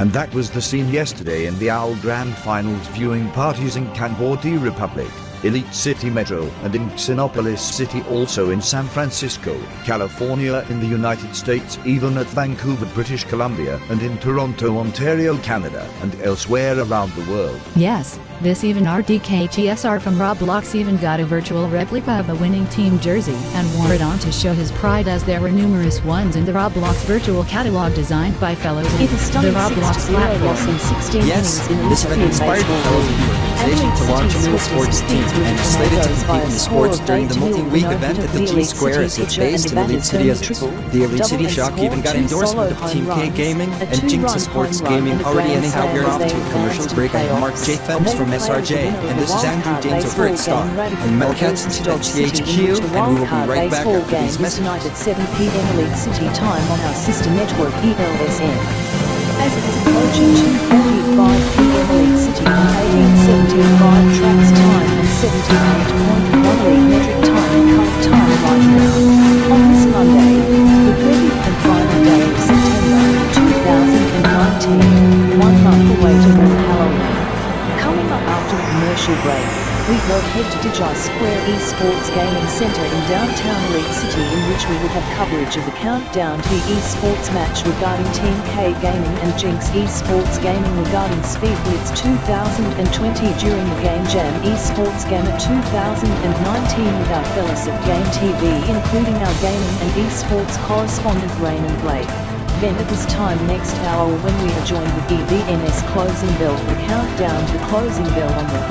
And that was the scene yesterday in the OWL Grand Finals viewing parties in KanKip Republic, Elite City Metro, and in Xenopolis City, also in San Francisco, California in the United States, even at Vancouver, British Columbia, and in Toronto, Ontario, Canada, and elsewhere around the world. Yes, this even RDK TSR from Roblox even got a virtual replica of a winning team jersey and wore it on to show his pride, as there were numerous ones in the Roblox virtual catalog designed by fellows in the Roblox platform. Yes, this event inspired the fellows of the organization to launch a new sports team and is slated to compete in the sports during the multi-week event at the G-Square as it's based in Elite City. The Elite City Shock even got endorsement of Team K-Gaming and Jinx eSports Gaming already. Anyhow, we're off to a commercial break. I have Mark J. Phelps from SRJ, and this is Andrew James over at Star, and Melcats at THQ, and we will be right back after these messages. Tonight at 7 p.m. Elite City time on our sister network ELSN. As it is approaching 2:45 p.m. Elite City on 1875 tracks time and 78.1 league metric time and cut time right now. On this Monday, the 30th and final day of September 2019, 1 month away to Halloween. Coming up after the commercial break, we will head to Digi Square eSports Gaming Center in downtown Elite City, in which we will have coverage of the countdown to the eSports match regarding Team K-Gaming and Jinx eSports Gaming regarding Speed Blitz 2020 during the Game Jam eSports Gamma 2019 with our fellows at Game TV, including our gaming and eSports correspondent Rain and Blake. Then at this time next hour, when we are joined with EVNS Closing Bell for the countdown to the closing bell on the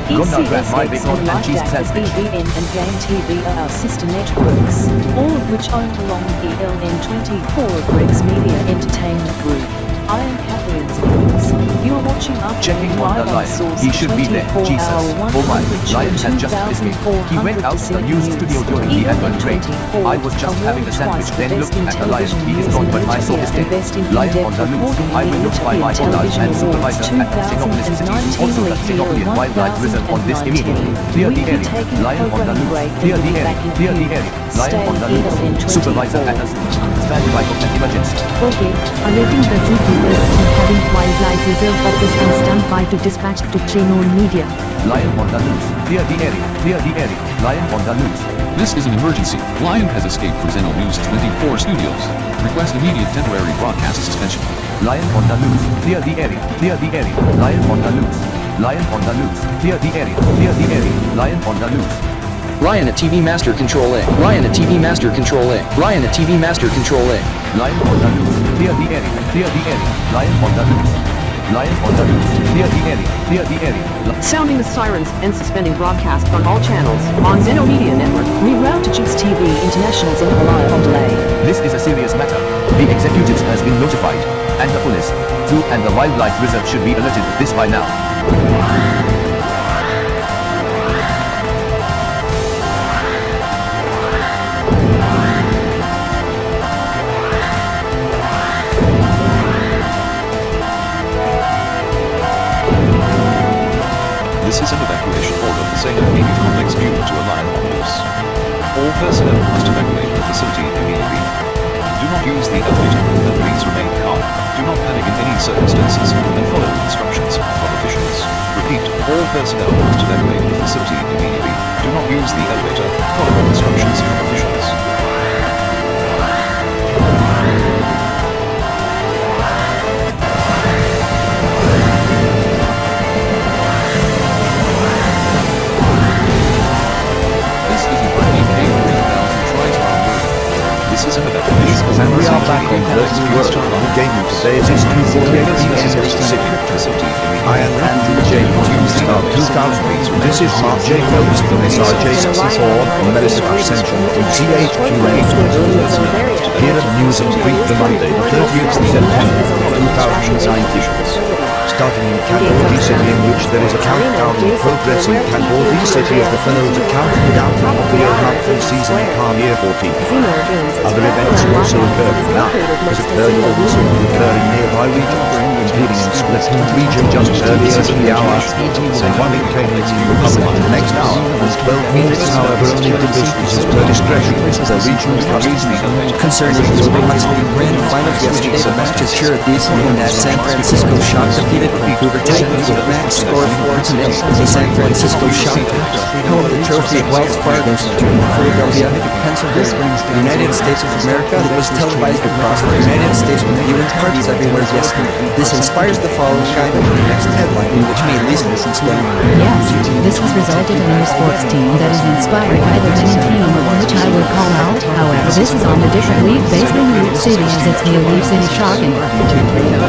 ECSX and LifeDAC, EVN and Game TV are our sister networks, all of which owned along with ELN24 of Rex Media Entertainment Group. I am Catherine Zaniels. You are watching up checking on the line. He should be there. Jesus. Oh my. Lion has just escaped. He went out to the news studio during the annual break. I was just having a sandwich, then looking at the lion. He is gone, but I saw his dead. Lion on the loose. I will look by my owners and supervisor at Xenopolis City, also the Xenopolian Wildlife Reserve on this immediately. Clear the area. Lion on the loose. Clear the area. Clear the area. Lion on the loose. Supervisor at us. Stand by for an emergency. Okay, awaiting the zookeepers having wildlife reserve officer stand by to dispatch to Channel Media. Lion on the loose. Clear the area. Clear the area. Lion on the loose. This is an emergency. Lion has escaped from Xeno News 24 Studios. Request immediate temporary broadcast suspension. Lion on the loose. Clear the area. Clear the area. Lion on the loose. Lion on the loose. Clear the area. Clear the area. Lion on the loose. Ryan at TV Master Control A. Ryan at TV Master Control A. Ryan at TV Master Control A. Lion on the loose. Clear the area. Clear the area. Lion on the loose. Lion on the loose. Clear the area. Clear the area. Sounding the sirens and suspending broadcast on all channels on Xeno Media Network. Reroute to Jinx TV International's in Hawaii on delay. This is a serious matter. The executives has been notified, and the police, zoo and the wildlife reserve should be alerted of this by now. This is an evacuation order for Xeno Media Complex due to a lion on loose. All personnel must evacuate the facility immediately. Do not use the elevator, and please remain calm. Do not panic in any circumstances, and follow instructions from officials. Repeat, all personnel must evacuate the facility immediately. Do not use the elevator, follow instructions from officials. And we are back on First World. The game today is 248 Pacific. I am Andrew James, Star 2000. This is Mark J. Phelps from SRJ64 on Medicine Central in THQ. Here at News and Brief for Monday, the 30th of September 2019. starting in Kanbordi City, in which there is a countdown in progress in Kanbordi City as the fellows are counting down to Popplio KP14 KanKip 14. Other events also occurring now, as occurred also occur in nearby regions, including in Spectre region just earlier in the hour, and one in K-Gaming Republic in the next hour, and 12 minutes, however, only the business is per discretion, the regional custody. Concerning the Overwatch League Grand Finals yesterday, the match is sure decent in that San Francisco Shock defeated Vancouver Titans with match score 4-0. The San Francisco Shock held the trophy at Wells Fargo Center in Philadelphia, Pennsylvania, United States of America, that was televised across the United States with viewing parties everywhere yesterday. This inspires the following guide in the next headline, which may least listen to them. Yes, this has resulted in an eSports team that is inspired by the winning team, which I will call out. However, this is on a different league based in Elite City, as it's the Elite City Shocking.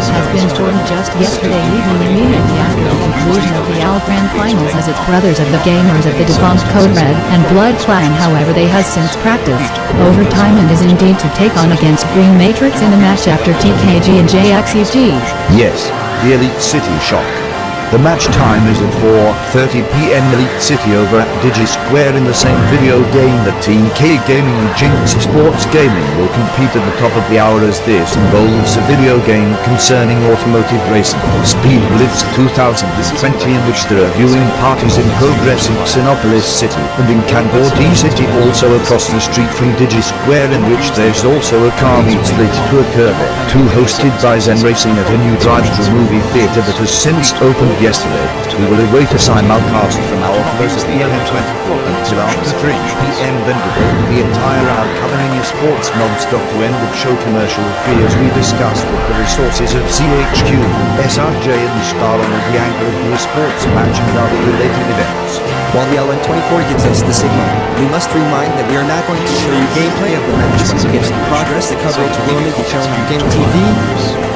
Has been formed just yesterday evening, immediately after the conclusion of the AL Grand Finals, as its brothers of the gamers of the defunct Code Red and Blood Clan. However, they has since practiced overtime and is indeed to take on against Green Matrix in the match after TKG and JXEG. Yes, the Elite City Shock. The match time is at 4:30 p.m. Elite City over at Digi Square. In the same video game, the Team K-Gaming and Jinx eSports Gaming will compete at the top of the hour, as this involves a video game concerning automotive racing, Speed Blitz 2020, in which there are viewing parties in progress in Xenopolis City and in Kanbordi City, also across the street from Digi Square, in which there's also a car meet slated to occur there, too, hosted by Zen Racing at a new drive-thru movie theater that has since opened yesterday. We will await a simulcast from our office at ELM24 until after 3 p.m. then devote the entire hour covering eSports non-stop to end with show commercial free, as we discussed with the resources of CHQ, SRJ and Star on the angle of the eSports match and other related events. While the LN24 gives us the signal, we must remind that we are not going to show you gameplay of the match. Once it gets in progress, the coverage will only be shown on Game TV,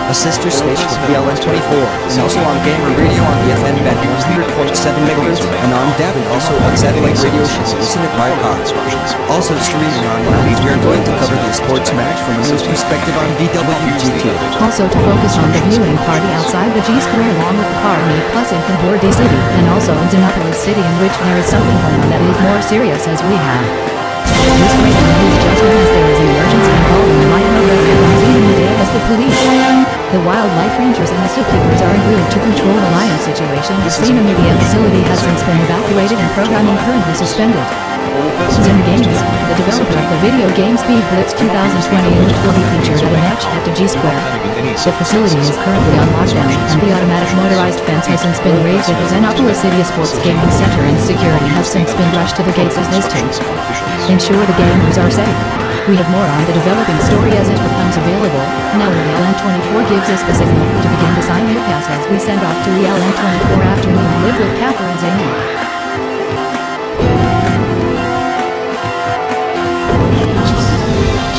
a sister station of the LN24, and also on Gamer Radio on the FM band 100.7 MHz, and on DAB, and also on satellite radio shows listen at iPod. Also streaming online, we are going to cover the sports match from a news perspective on VWGT. Also to focus on the viewing party outside the G Square, along with the car meet, plus in Kanbordi City, and also in Xenopolis City, in which there is something going on that is more serious, as we have. This breaking news just as there is an emergency involving the minor in the day as the police. The wildlife rangers and the zookeepers are agreed to control the lion situation. The Sena Media facility has since been evacuated and programming currently suspended. Zen Games, the developer of the video game Speed Blitz 2020, which will be featured at a match at the G Square. The facility is currently on lockdown, and the automatic motorized fence has since been raised at the Xenopolis City Sports Gaming Center, and security has since been rushed to the gates as this to ensure the gamers are safe. We have more on the developing story as it becomes available. Now ELN24 gives us the signal to begin the simulcast as we send off to ELN24 afternoon live with Stephan Zanders.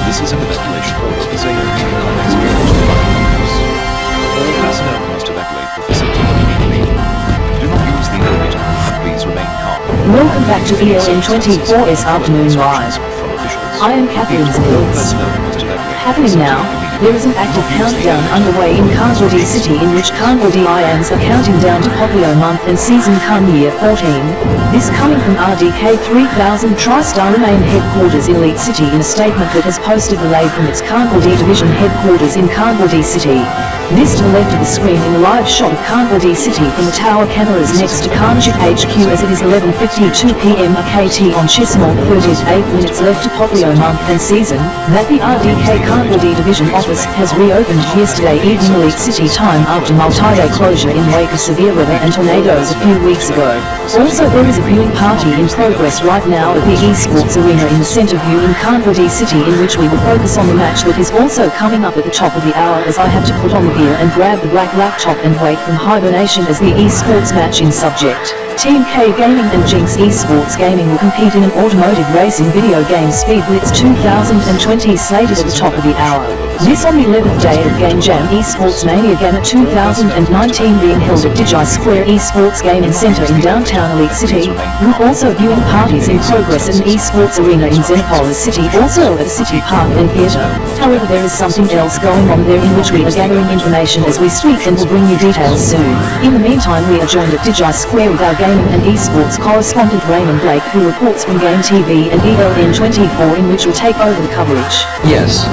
This is an evacuation order for Zane complex units to Buckingham. All personnel must evacuate the facility immediately. Do not use the elevator, and please remain calm. Welcome back to ELN24's Afternoon Live. I am Stephan Zanders. Happening now, there is an active countdown underway in Kanbordi City, in which Kanbordi IAMs are counting down to Popplio month and season KanKip 14. This coming from RDK 3000 TriStar Remain headquarters in Elite City in a statement that has posted relayed from its Kanbordi division headquarters in Kanbordi City. This to the left of the screen in a live shot of Kanbordi City from the tower cameras next to KanKip HQ, as it is 11:52 p.m. KT on Chismol. 38 minutes left to Popplio month and season, that the RDK Kanbordi division office has reopened yesterday evening Elite City time after multi-day closure in wake of severe weather and tornadoes a few weeks ago. Also, there is a viewing party in progress right now at the eSports arena in the center view in Kanbordi City, in which we will focus on the match that is also coming up at the top of the hour, as I have to put on the gear and grab the black laptop and wake from hibernation as the eSports match in subject. Team K-Gaming and Jinx eSports Gaming will compete in an automotive racing video game Speed Blitz 2020 slated at the top of the hour. This on the 11th day of Game Jam eSports Mania Gamma 2019 being held at Digi Square eSports Gaming Center in downtown Elite City. We're also viewing parties in progress at an eSports arena in Xenopolis City, also at City Park and Theatre. However, there is something else going on there in which we are gathering information as we speak and will bring you details soon. In the meantime, we are joined at Digi Square with our gaming and eSports correspondent Raymond Blake, who reports from Game TV and ELN24, in which will take over the coverage. Yes.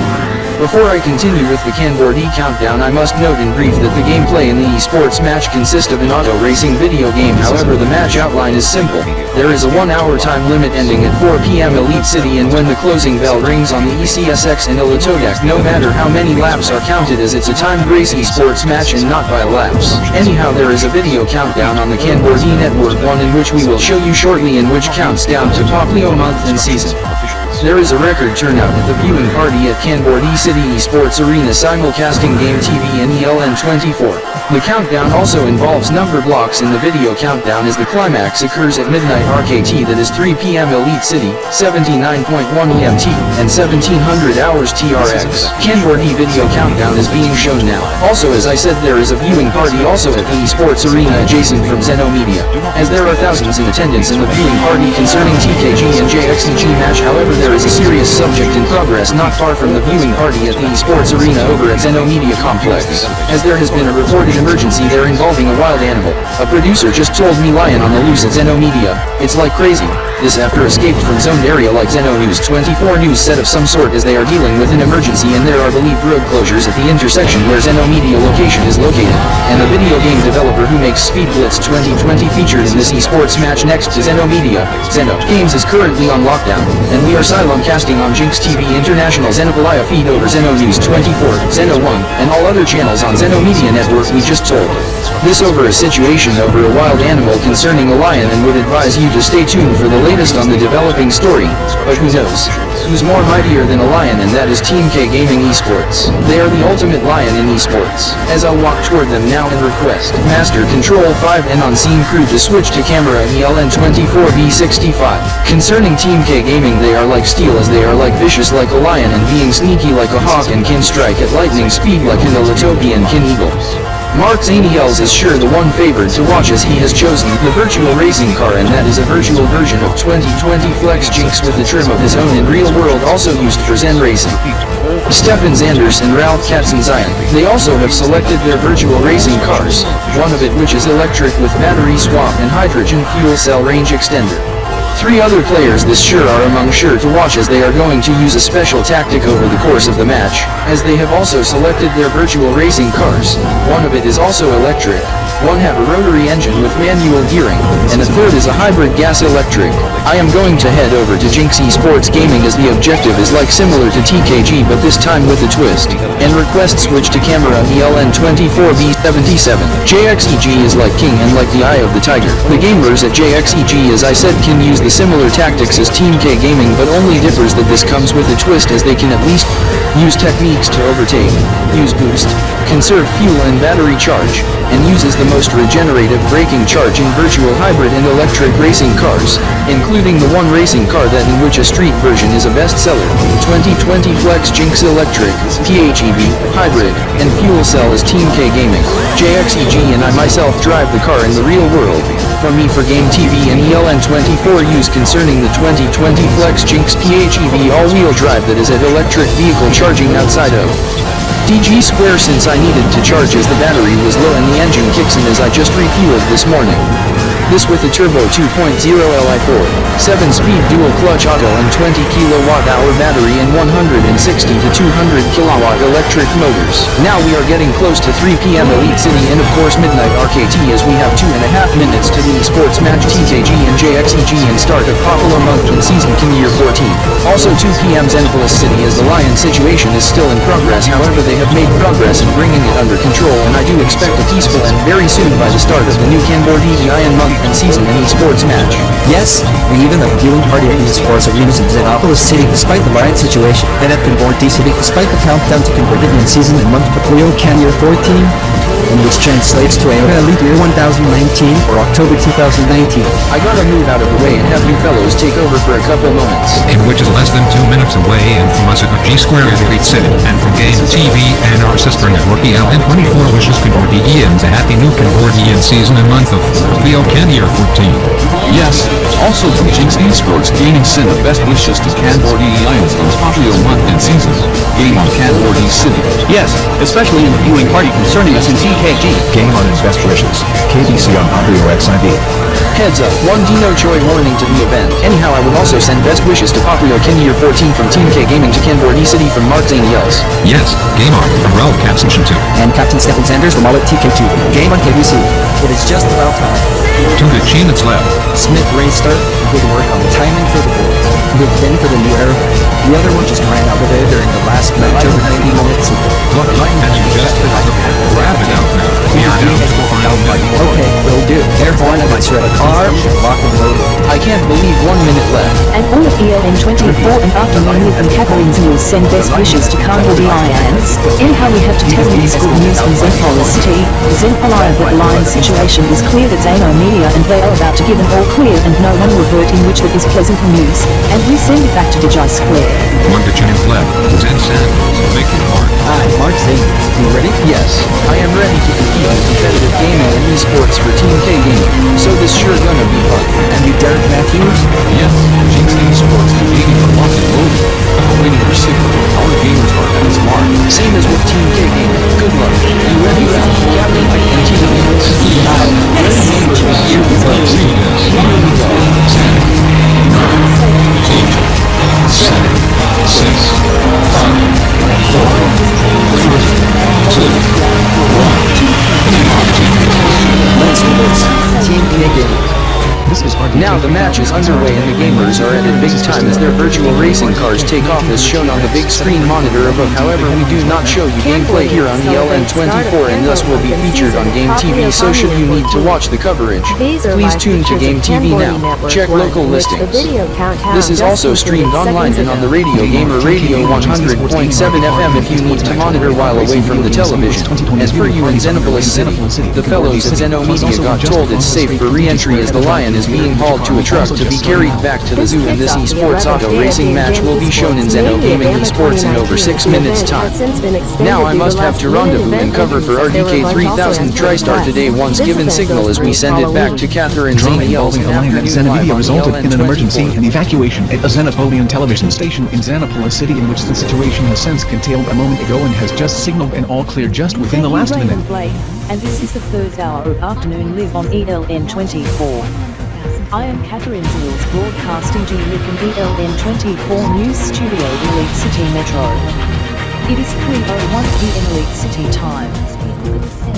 Before I continue with the Kanbordi countdown, I must note in brief that the gameplay in the esports match consists of an auto racing video game. However, the match outline is simple. There is a 1-hour time limit ending at 4 p.m. Elite City, and when the closing bell rings on the ECSX in Ilitodak, no matter how many laps are counted, as it's a timed race esports match and not by laps. Anyhow, there is a video countdown on the Kanbordi Network 1 in which we will show you shortly, and which counts down to Popplio month and season. There is a record turnout at the viewing party at Kanbordi City Esports Arena simulcasting Game TV and ELN24. The countdown also involves number blocks in the video countdown, as the climax occurs at midnight RKT, that is 3 p.m. Elite City, 79.1 EMT, and 1700 hours TRX. Kanbordi video countdown is being shown now. Also, as I said, there is a viewing party also at the Esports Arena adjacent from Zeno Media, as there are thousands in attendance in the viewing party concerning TKG and JXEG match. However, there is a serious subject in progress not far from the viewing party at the Esports Arena over at Zeno Media Complex, as there has been a reported emergency there involving a wild animal. A producer just told me lion on the loose at Zeno Media. It's like crazy. This after escaped from zoned area like Zeno News 24 News said of some sort, as they are dealing with an emergency and there are believed road closures at the intersection where Zeno Media location is located. And the video game developer who makes Speed Blitz 2020 featured in this esports match next to Zeno Media, Zeno Games, is currently on lockdown, and we are simulcasting on Jinx TV International Xenopolia feed over Zeno News 24, Zeno 1, and all other channels on Zeno Media Network. We just told this over a situation over a wild animal concerning a lion, and would advise you to stay tuned for the latest on the developing story. But who knows? Who's more mightier than a lion? And that is Team K-Gaming Esports. They are the ultimate lion in esports. As I'll walk toward them now and request Master Control 5 and on-scene crew to switch to camera ELN24B65. Concerning Team K-Gaming, they are like steel, as they are like vicious like a lion, and being sneaky like a hawk, and can strike at lightning speed like an Ilitopian kin eagle. Mark Zaniels is sure the one favored to watch, as he has chosen the virtual racing car, and that is a virtual version of 2020 Flex Jinx with a trim of his own in real world, also used for Zen racing. Stephan Zanders and Ralph Katzenzion, they also have selected their virtual racing cars, one of it which is electric with battery swap and hydrogen fuel cell range extender. 3 other players this sure are among sure to watch, as they are going to use a special tactic over the course of the match, as they have also selected their virtual racing cars. One of it is also electric, one have a rotary engine with manual gearing, and a third is a hybrid gas-electric. I am going to head over to Jinx Esports Gaming, as the objective is like similar to TKG but this time with a twist, and request switch to camera ELN24B77. JXEG is like king and like the eye of the tiger. The gamers at JXEG, as I said, can use the similar tactics as Team K-Gaming, but only differs that this comes with a twist, as they can at least use techniques to overtake, use boost, conserve fuel and battery charge, and uses the most regenerative braking charge in virtual hybrid and electric racing cars, including the one racing car that in which a street version is a bestseller, 2020 Flex Jinx Electric, PHEV, Hybrid, and Fuel Cell is Team K-Gaming. JXEG and I myself drive the car in the real world. From me for Game TV and ELN24 use concerning the 2020 Flex Jinx PHEV all-wheel drive that is at electric vehicle charging outside of Digi Square, since I needed to charge as the battery was low and the engine kicks in, as I just refueled this morning. This with a turbo 2.0 Li4, 7-speed dual clutch auto and 20 kWh battery and 160 to 200 kW electric motors. Now we are getting close to 3 p.m. Elite City and of course midnight RKT, as we have 2.5 minutes to the esports match TKG and JXEG and start of Popplio month and season King Year 14. Also 2 p.m. Xenopolis City, as the Lion situation is still in progress. However, they have made progress in bringing it under control, and I do expect a peaceful end very soon by the start of the new Kanbordi month and season and esports match. Yes, we even have a viewing party at eSports arenas in Xenopolis City despite the Lion situation, and at Kanbordi City despite the countdown to Kanbordi season and month Popplio Year 14. and which translates to Elite Year 1019 or October 2019. I gotta move out of the way and have you fellows take over for a couple moments. In which is less than 2 minutes away and from us at G Square in Elite City, and from Game TV and our sister network ELN24 wishes Cambodians a happy new Cambodian season and month of Popplio KP14. Yes, also from Jinx eSports Gaming Center best wishes to Cambodians on Popplio month and season. Game on Cambodia City. Yes, especially in the viewing party concerning us in Team K-Gaming. Game on its best wishes. KBC on Popplio XIV. Heads up, one Dino Choi warning to the event. Anyhow, I would also send best wishes to Popplio KP14 from Team K-Gaming to Cambodia City from Mark Zaniels. Yes, Game on from Ralph Capstation 2. And Captain Stephan Zanders from TK2. Game on KBC. It is just about time. To the Chinitz Lab. Smith Raystar, good work on the timing for the boards. Good thing for the new era. The other one just ran out of there during the last match over 90 minutes. Look, and you just grab it out now. We are down to the final minute. Okay, will do. Careful, I might shred a car, lock and load. I can't believe 1 minute left. And all of ELN24 and afternoon and Catherine will send best wishes to Cambodians. Anyhow, we have to tell you this good news from Zenpola City. Zenpola that line situation is clear at Zano Media and they are about to give an all clear and no one reverting, which is pleasant news. And we send it back to Digi Square. One to Chinitz Lab. Zen Sanders. Make your mark. Hi, Mark Zaniels. You ready? Yes, I am ready to compete in competitive gaming and eSports for Team K-Gaming, so this sure gonna be fun. And you Derek Matthews? Yes, Jinx eSports and Gaming for lock and loading. Waiting for signal. Our gamers are at its mark. Same as with Team K-Gaming. Good luck. You ready, Ralph? Captain, I can team games. Let's do this. Team K-Gaming. Now the match is underway and the gamers are at it big time as their virtual racing cars take off as shown on the big screen monitor above. However, we do not show you gameplay here on ELN24 and thus will be featured on Game TV, so should you need to watch the coverage, please tune to Game TV now. Check local listings. This is also streamed online and on the Radio Gamer Radio 100.7 FM if you need to monitor while away from the television. As per you in Xenopolis City, the fellows at Zeno Media got told it's safe for re-entry as the Lion is being hauled to a truck to be carried back to the zoo, and this eSports auto racing match will be shown in Zeno Gaming eSports in over 6 minutes time. Now I must have to rendezvous and cover for RDK 3000 TriStar today once given signal as we send it back to Catherine Zaniels. A line at Xenomedia resulted in an emergency and evacuation at a Xenopolian television station in Xenopolis City, in which the situation has since curtailed a moment ago and has just signaled an all clear just within the last minute. And this is the third hour of afternoon live on ELN24. I am Catherine Zaniels broadcasting to you from ELN24 News Studio, Elite City Metro. It is 3:01 PM Elite City time.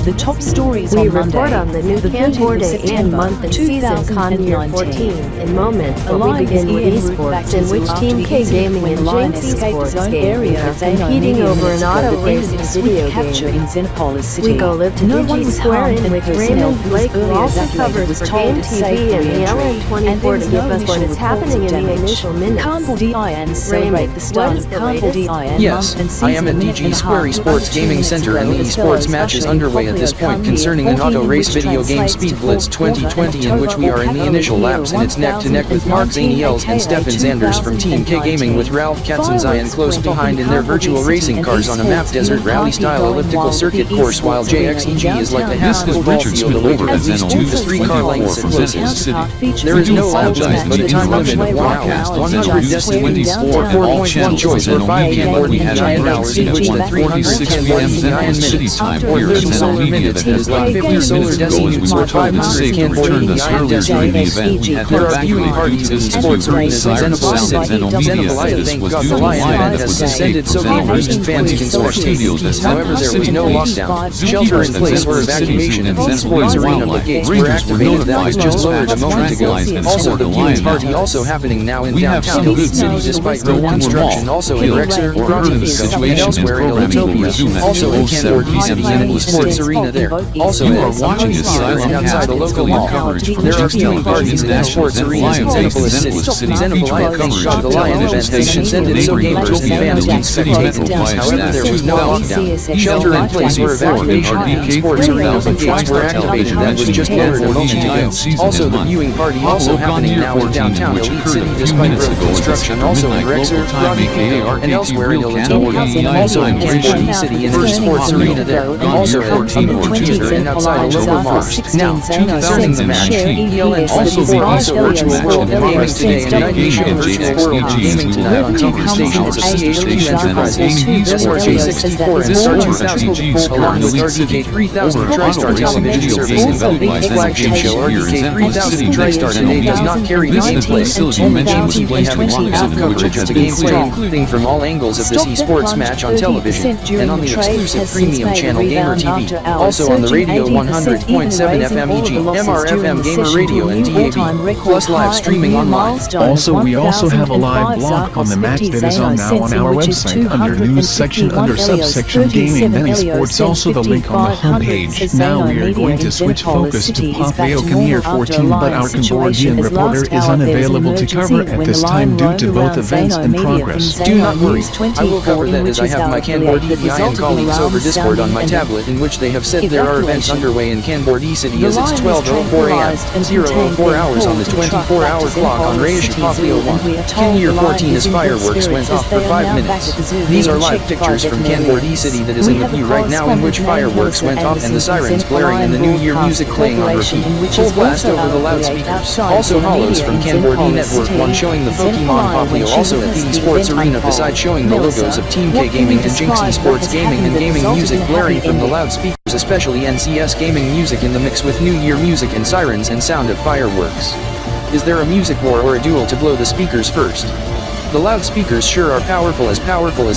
The top stories we on Monday, report on the new the 13th of Cambodia and September, month and season KanKip 14 in moments, but we begin with eSports, in which Team K-Gaming and Jinx eSports gaming are competing over an auto racing video game. We go live to Digi Square in which Raymond Blake will also cover for Game TV and the LN24 to give us what is happening in the initial minutes. Raymond, what is the latest? Yes, I am at Digi Square eSports Gaming Center and the eSports match is underway at this point concerning an auto race video game Speed Blitz 2020, in which we are in the initial laps and it's neck to neck with Mark Zaniels and Stephan Zanders from Team K-Gaming with Ralph Katzenzayan close behind in their virtual racing cars on a map desert rally style elliptical circuit course, while JXEG is like a half football field away from at least 2 to 3 car lengths at closest. There is no lap limit but a time limit of 1 hour, 100 decibels, 4.1 choice or 5 more than giant hours in which the 360 minutes or 30 solar minutes is like 50 solar decibels or 500 Cambodian decibels. There are viewing parties in sports arenas in Xenopolis City. Xenopolis, thank God the Lion event has suspended so gamers and fans can source stadiums. However, there was no lockdown, shelter in place or evacuation and all sports arena but gates were activated. That was just lowered a moment ago. Also, the viewing party also happening now in downtown Elite City despite road construction. Also in Rexer, Prodigy, and elsewhere in Elitopia. Also in Cambodia City and eSports arena there. Also, You are watching a silent outside the local mall. There are viewing parties in eSports arenas in Xenopolis City. Xenopolis featured the Lion event has intended so gamers and fans can spectate the games. However, there was no lockdown. Shelter in place or evacuation at eSports arena, but gates were activated. That was just lowered a moment ago. Also, the viewing party also happening now in downtown Elite City despite road construction. Also in Rexer, Rocky and elsewhere in Illinois. Also in Kansas City in the eSports arena there. Also at Team K-Gaming and outside a local mall. Now, concerning the match, ELN also virtual world gaming today and night show virtual world gaming tonight on TV stations of CH2 Enterprises, SRJ64 and SR2000, along with RDK 3000 TriStar television services. The flagship show RDK 3000 TriStar today does not carry gameplay and TV having live coverage of the gameplay, including from all angles of this eSports match on television and on the exclusive premium channel Gamer TV. Also on the radio 100.7 FM EG, MRFM Gamer Radio and DAB, plus live streaming online. Also, we also have a live blog on the match that is on now on our website under news section under subsection gaming then eSports, also the link on the homepage. Now we are going to switch focus to Popplio KP14, but our Cambodian reporter is unavailable to cover at this time due to both events in progress. Do not worry, I will cover that as I have my Cambodian colleagues over Discord on my tablet in which they have said there are events underway in Cambodi City as it's 12:04 AM, 0:04 hours on the 24-hour clock on Raish Popplio 1. Kin Year 14 as fireworks went off for 5 minutes. These are live pictures from Cambodi City that is in the view right now in which fireworks went off and the sirens blaring and the New Year music playing on repeat. Full blast over the loudspeakers. Also hollows from Cambodi Network 1 showing the Pokemon Popplio also at the eSports arena beside showing the logos of Team K-Gaming and Jinx eSports Gaming and gaming music blaring from the loudspeakers, especially NCS gaming music in the mix with New Year music and sirens and sound of fireworks. Is there a music war or a duel to blow the speakers first? The loudspeakers sure are powerful as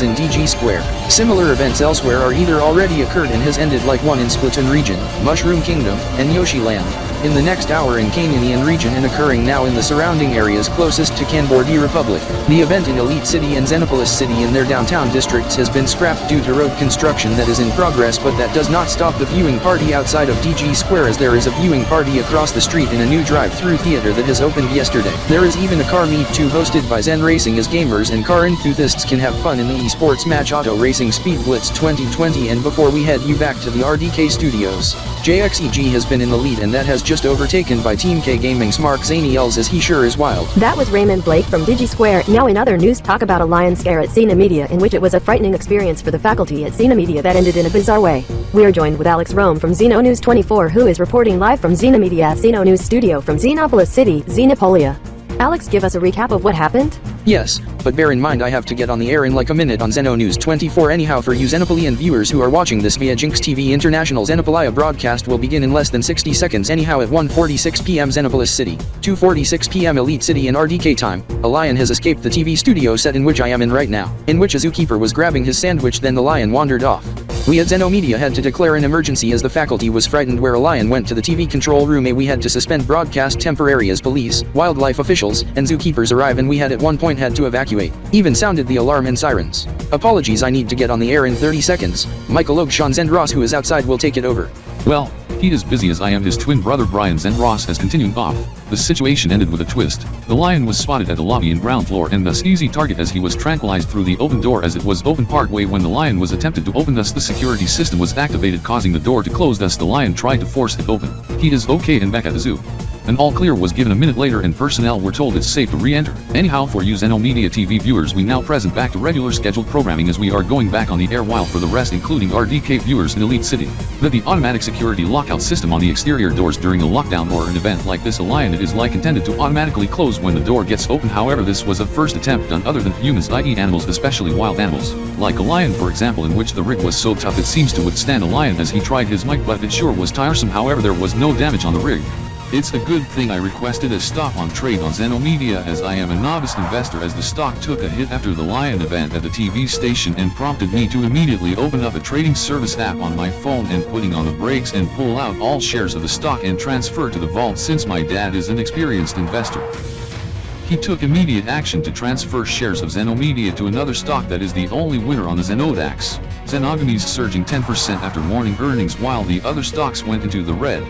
in Digi Square. Similar events elsewhere are either already occurred and has ended like one in Splatoon region, Mushroom Kingdom, and Yoshi Land. In the next hour in Canadian region and occurring now in the surrounding areas closest to Cambodi Republic. The event in Elite City and Xenopolis City in their downtown districts has been scrapped due to road construction that is in progress, but that does not stop the viewing party outside of Digi Square as there is a viewing party across the street in a new drive-through theater that has opened yesterday. There is even a car meet too hosted by Zen Racing as gamers and car enthusiasts can have fun in the eSports match Auto Racing Speed Blitz 2020. And before we head you back to the RDK studios, JXEG has been in the lead and that has just overtaken by Team K-Gaming's Mark Zaniels as he sure is wild. That was Raymond Blake from Digi Square. Now in other news, talk about a lion scare at Xena Media in which it was a frightening experience for the faculty at Xena Media that ended in a bizarre way. We are joined with Alex Rome from Xeno News 24 who is reporting live from Xena Media at Xeno News Studio from Xenopolis City, Xenopolia. Alex, give us a recap of what happened? Yes, but bear in mind I have to get on the air in like a minute on Xeno News 24 anyhow. For you Xenopolian viewers who are watching this via Jinx TV International, Xenopolia broadcast will begin in less than 60 seconds anyhow at 1:46 p.m. Xenopolis City, 2:46 p.m. Elite City in RDK time. A lion has escaped the TV studio set in which I am in right now, in which a zookeeper was grabbing his sandwich, then the lion wandered off. We at Xeno Media had to declare an emergency as the faculty was frightened where a lion went to the TV control room. We had to suspend broadcast temporarily as police, wildlife officials, and zookeepers arrive, and we had at one point had to evacuate. Even sounded the alarm and sirens. Apologies, I need to get on the air in 30 seconds. Michael Ogshawn Zendros, who is outside, will take it over. Well, he is busy as I am. His twin brother Brian Zendros has continued off. The situation ended with a twist. The lion was spotted at the lobby and ground floor and thus easy target as he was tranquilized through the open door as it was open part way when the lion was attempted to open, thus the security system was activated causing the door to close, thus the lion tried to force it open. He is okay and back at the zoo. An all clear was given a minute later and personnel were told it's safe to re-enter. Anyhow, for you Xeno Media TV viewers, we now present back to regular scheduled programming as we are going back on the air, while for the rest including RDK viewers in Elite City, the automatic security lockout system on the exterior doors during a lockdown or an event like this, a lion it is like intended to automatically close when the door gets open. However, this was a first attempt done other than humans, i.e. animals, especially wild animals, like a lion for example, in which the rig was so tough it seems to withstand a lion as he tried his mic, but it sure was tiresome. However, there was no damage on the rig. It's a good thing I requested a stop on trade on Xeno Media as I am a novice investor, as the stock took a hit after the lion event at the TV station and prompted me to immediately open up a trading service app on my phone and putting on the brakes and pull out all shares of the stock and transfer to the vault since my dad is an experienced investor. He took immediate action to transfer shares of Xeno Media to another stock that is the only winner on the Xenodax. Zenogami's surging 10% after morning earnings while the other stocks went into the red.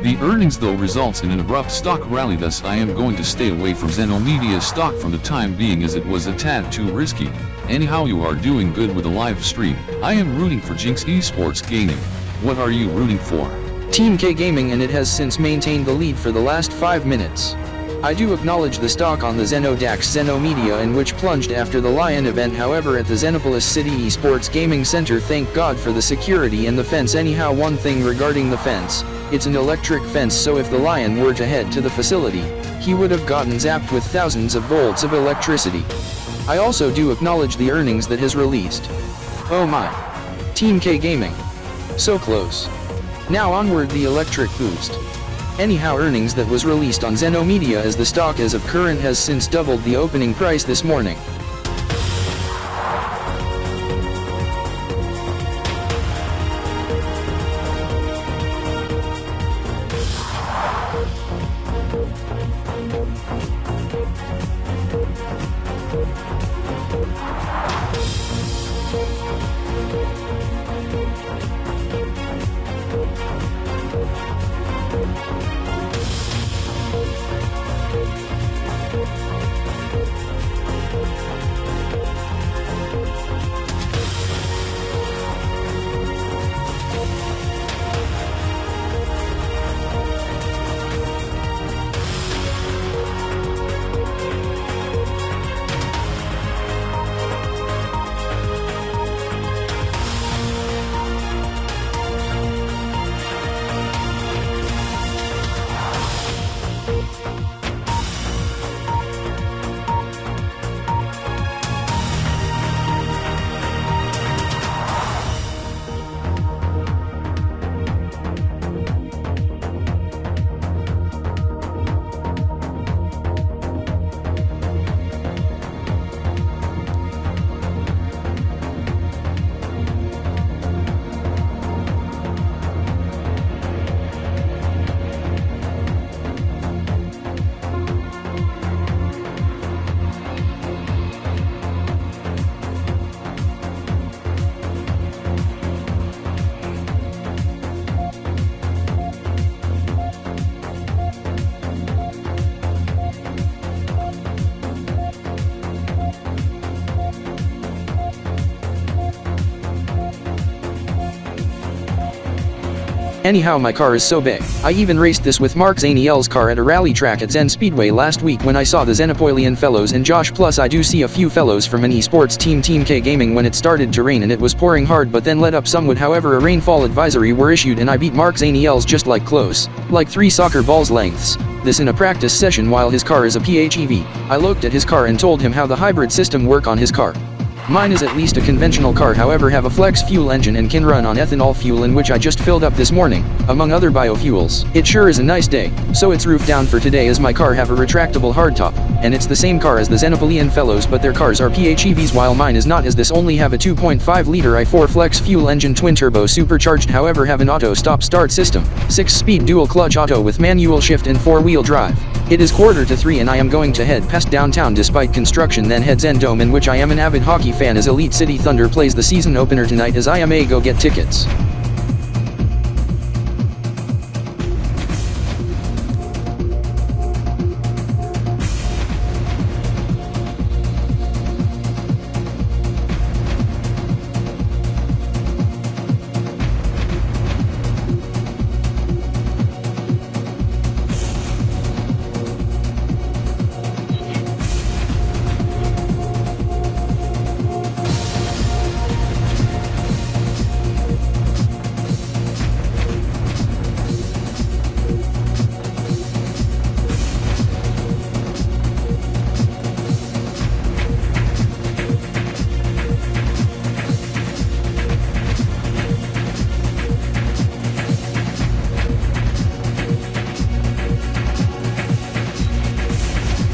The earnings though results in an abrupt stock rally, thus I am going to stay away from Zenomidia stock from the time being as it was a tad too risky. Anyhow, you are doing good with a live stream. I am rooting for Jinx eSports Gaming. What are you rooting for? Team K-Gaming, and it has since maintained the lead for the last 5 minutes. I do acknowledge the stock on the Zenodax Zenomidia, in which plunged after the Lion event. However, at the Xenopolis City Esports Gaming Center, thank God for the security and the fence. Anyhow, one thing regarding the fence, it's an electric fence, so if the Lion were to head to the facility, he would have gotten zapped with thousands of volts of electricity. I also do acknowledge the earnings that has released. Oh my. Team K-Gaming. So close. Now onward the electric boost. Anyhow, earnings that was released on Zenomidia, as the stock as of current has since doubled the opening price this morning. Anyhow, my car is so big. I even raced this with Mark Zaniels' car at a rally track at Zen Speedway last week when I saw the Xenopoilian fellows and Josh, plus I do see a few fellows from an esports team, Team K-Gaming, when it started to rain and it was pouring hard but then let up somewhat. However, a rainfall advisory were issued and I beat Mark Zaniels just like close, like 3 soccer balls lengths. This in a practice session while his car is a PHEV. I looked at his car and told him how the hybrid system work on his car. Mine is at least a conventional car, however have a flex fuel engine and can run on ethanol fuel, in which I just filled up this morning, among other biofuels. It sure is a nice day, so it's roof down for today as my car have a retractable hardtop, and it's the same car as the Xenopolian fellows, but their cars are PHEVs while mine is not, as this only have a 2.5 liter i4 flex fuel engine twin turbo supercharged, however have an auto stop start system, 6-speed dual clutch auto with manual shift and 4-wheel drive. It is 2:45 and I am going to head past downtown despite construction, then head Zen Dome, in which I am an avid hockey fan, as Elite City Thunder plays the season opener tonight, as I may go get tickets.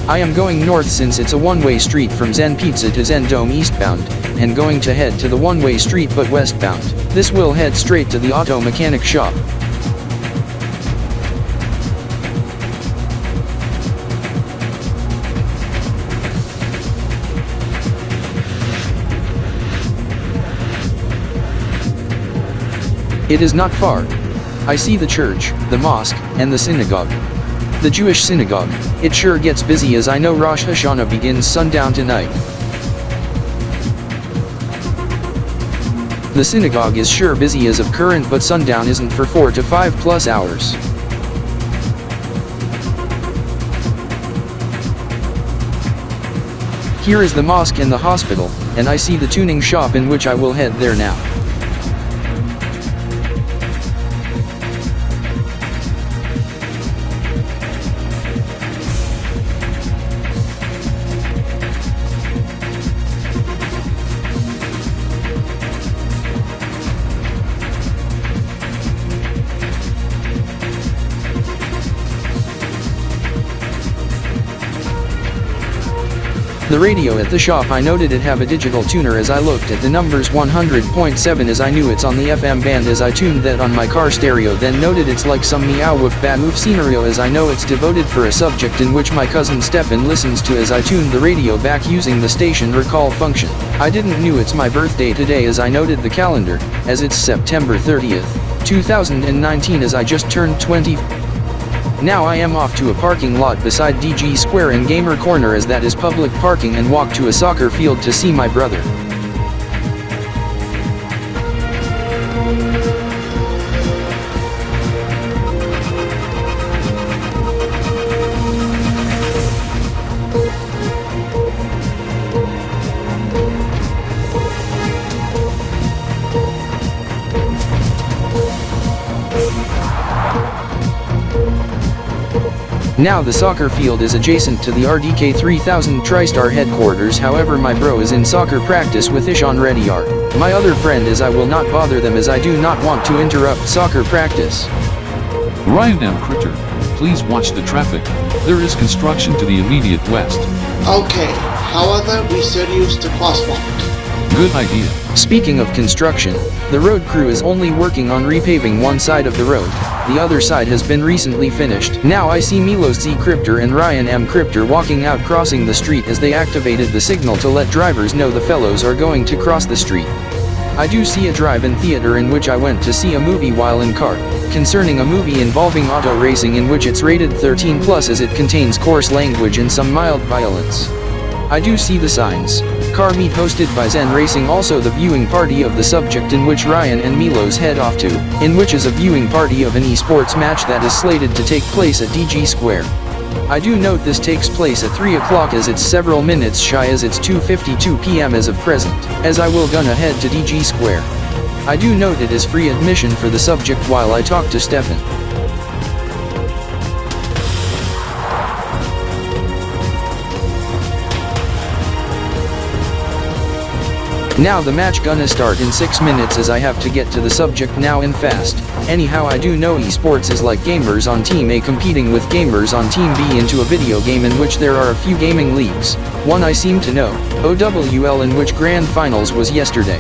I am going north since it's a one-way street from Zen Pizza to Zen Dome eastbound, and going to head to the one-way street but westbound. This will head straight to the auto mechanic shop. It is not far. I see the church, the mosque, and the synagogue. The Jewish synagogue, it sure gets busy as I know Rosh Hashanah begins sundown tonight. The synagogue is sure busy as of current, but sundown isn't for 4 to 5 plus hours. Here is the mosque and the hospital, and I see the tuning shop in which I will head there now. The radio at the shop, I noted it have a digital tuner as I looked at the numbers 100.7 as I knew it's on the FM band as I tuned that on my car stereo, then noted it's like some meow woof bad woof scenario as I know it's devoted for a subject in which my cousin Stephan listens to as I tuned the radio back using the station recall function. I didn't knew it's my birthday today as I noted the calendar, as it's September 30th, 2019 as I just turned 20. Now I am off to a parking lot beside Digi Square and Gamer Corner as that is public parking and walk to a soccer field to see my brother. Now the soccer field is adjacent to the RDK 3000 TriStar headquarters, however my bro is in soccer practice with Ishan Reddyar. My other friend is I will not bother them as I do not want to interrupt soccer practice. Ryan M. Critter, please watch the traffic. There is construction to the immediate west. Okay, however we still use the crosswalk. Good idea. Speaking of construction, the road crew is only working on repaving one side of the road. The other side has been recently finished. Now I see Milos Z. Crypter and Ryan M. Crypter walking out crossing the street as they activated the signal to let drivers know the fellows are going to cross the street. I do see a drive-in theater in which I went to see a movie while in car, concerning a movie involving auto racing in which it's rated 13 plus as it contains coarse language and some mild violence. I do see the signs. Car meet hosted by Zen Racing, also the viewing party of the subject in which Ryan and Milos head off to, in which is a viewing party of an eSports match that is slated to take place at Digi Square. I do note this takes place at 3 o'clock as it's several minutes shy as it's 2:52 p.m. as of present, as I will gonna head to Digi Square. I do note it is free admission for the subject while I talk to Stephan. Now the match gonna start in 6 minutes as I have to get to the subject now and fast. Anyhow I do know eSports is like gamers on Team A competing with gamers on Team B into a video game in which there are a few gaming leagues. One I seem to know, OWL, in which grand finals was yesterday.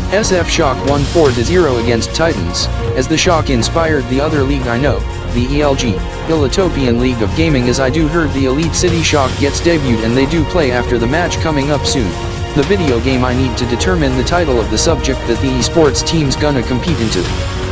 SF Shock won 4-0 against Titans, as the Shock inspired the other league I know, the ELG, Illitopian League of Gaming, as I do heard the Elite City Shock gets debuted and they do play after the match coming up soon. The video game I need to determine the title of the subject that the eSports team's gonna compete into.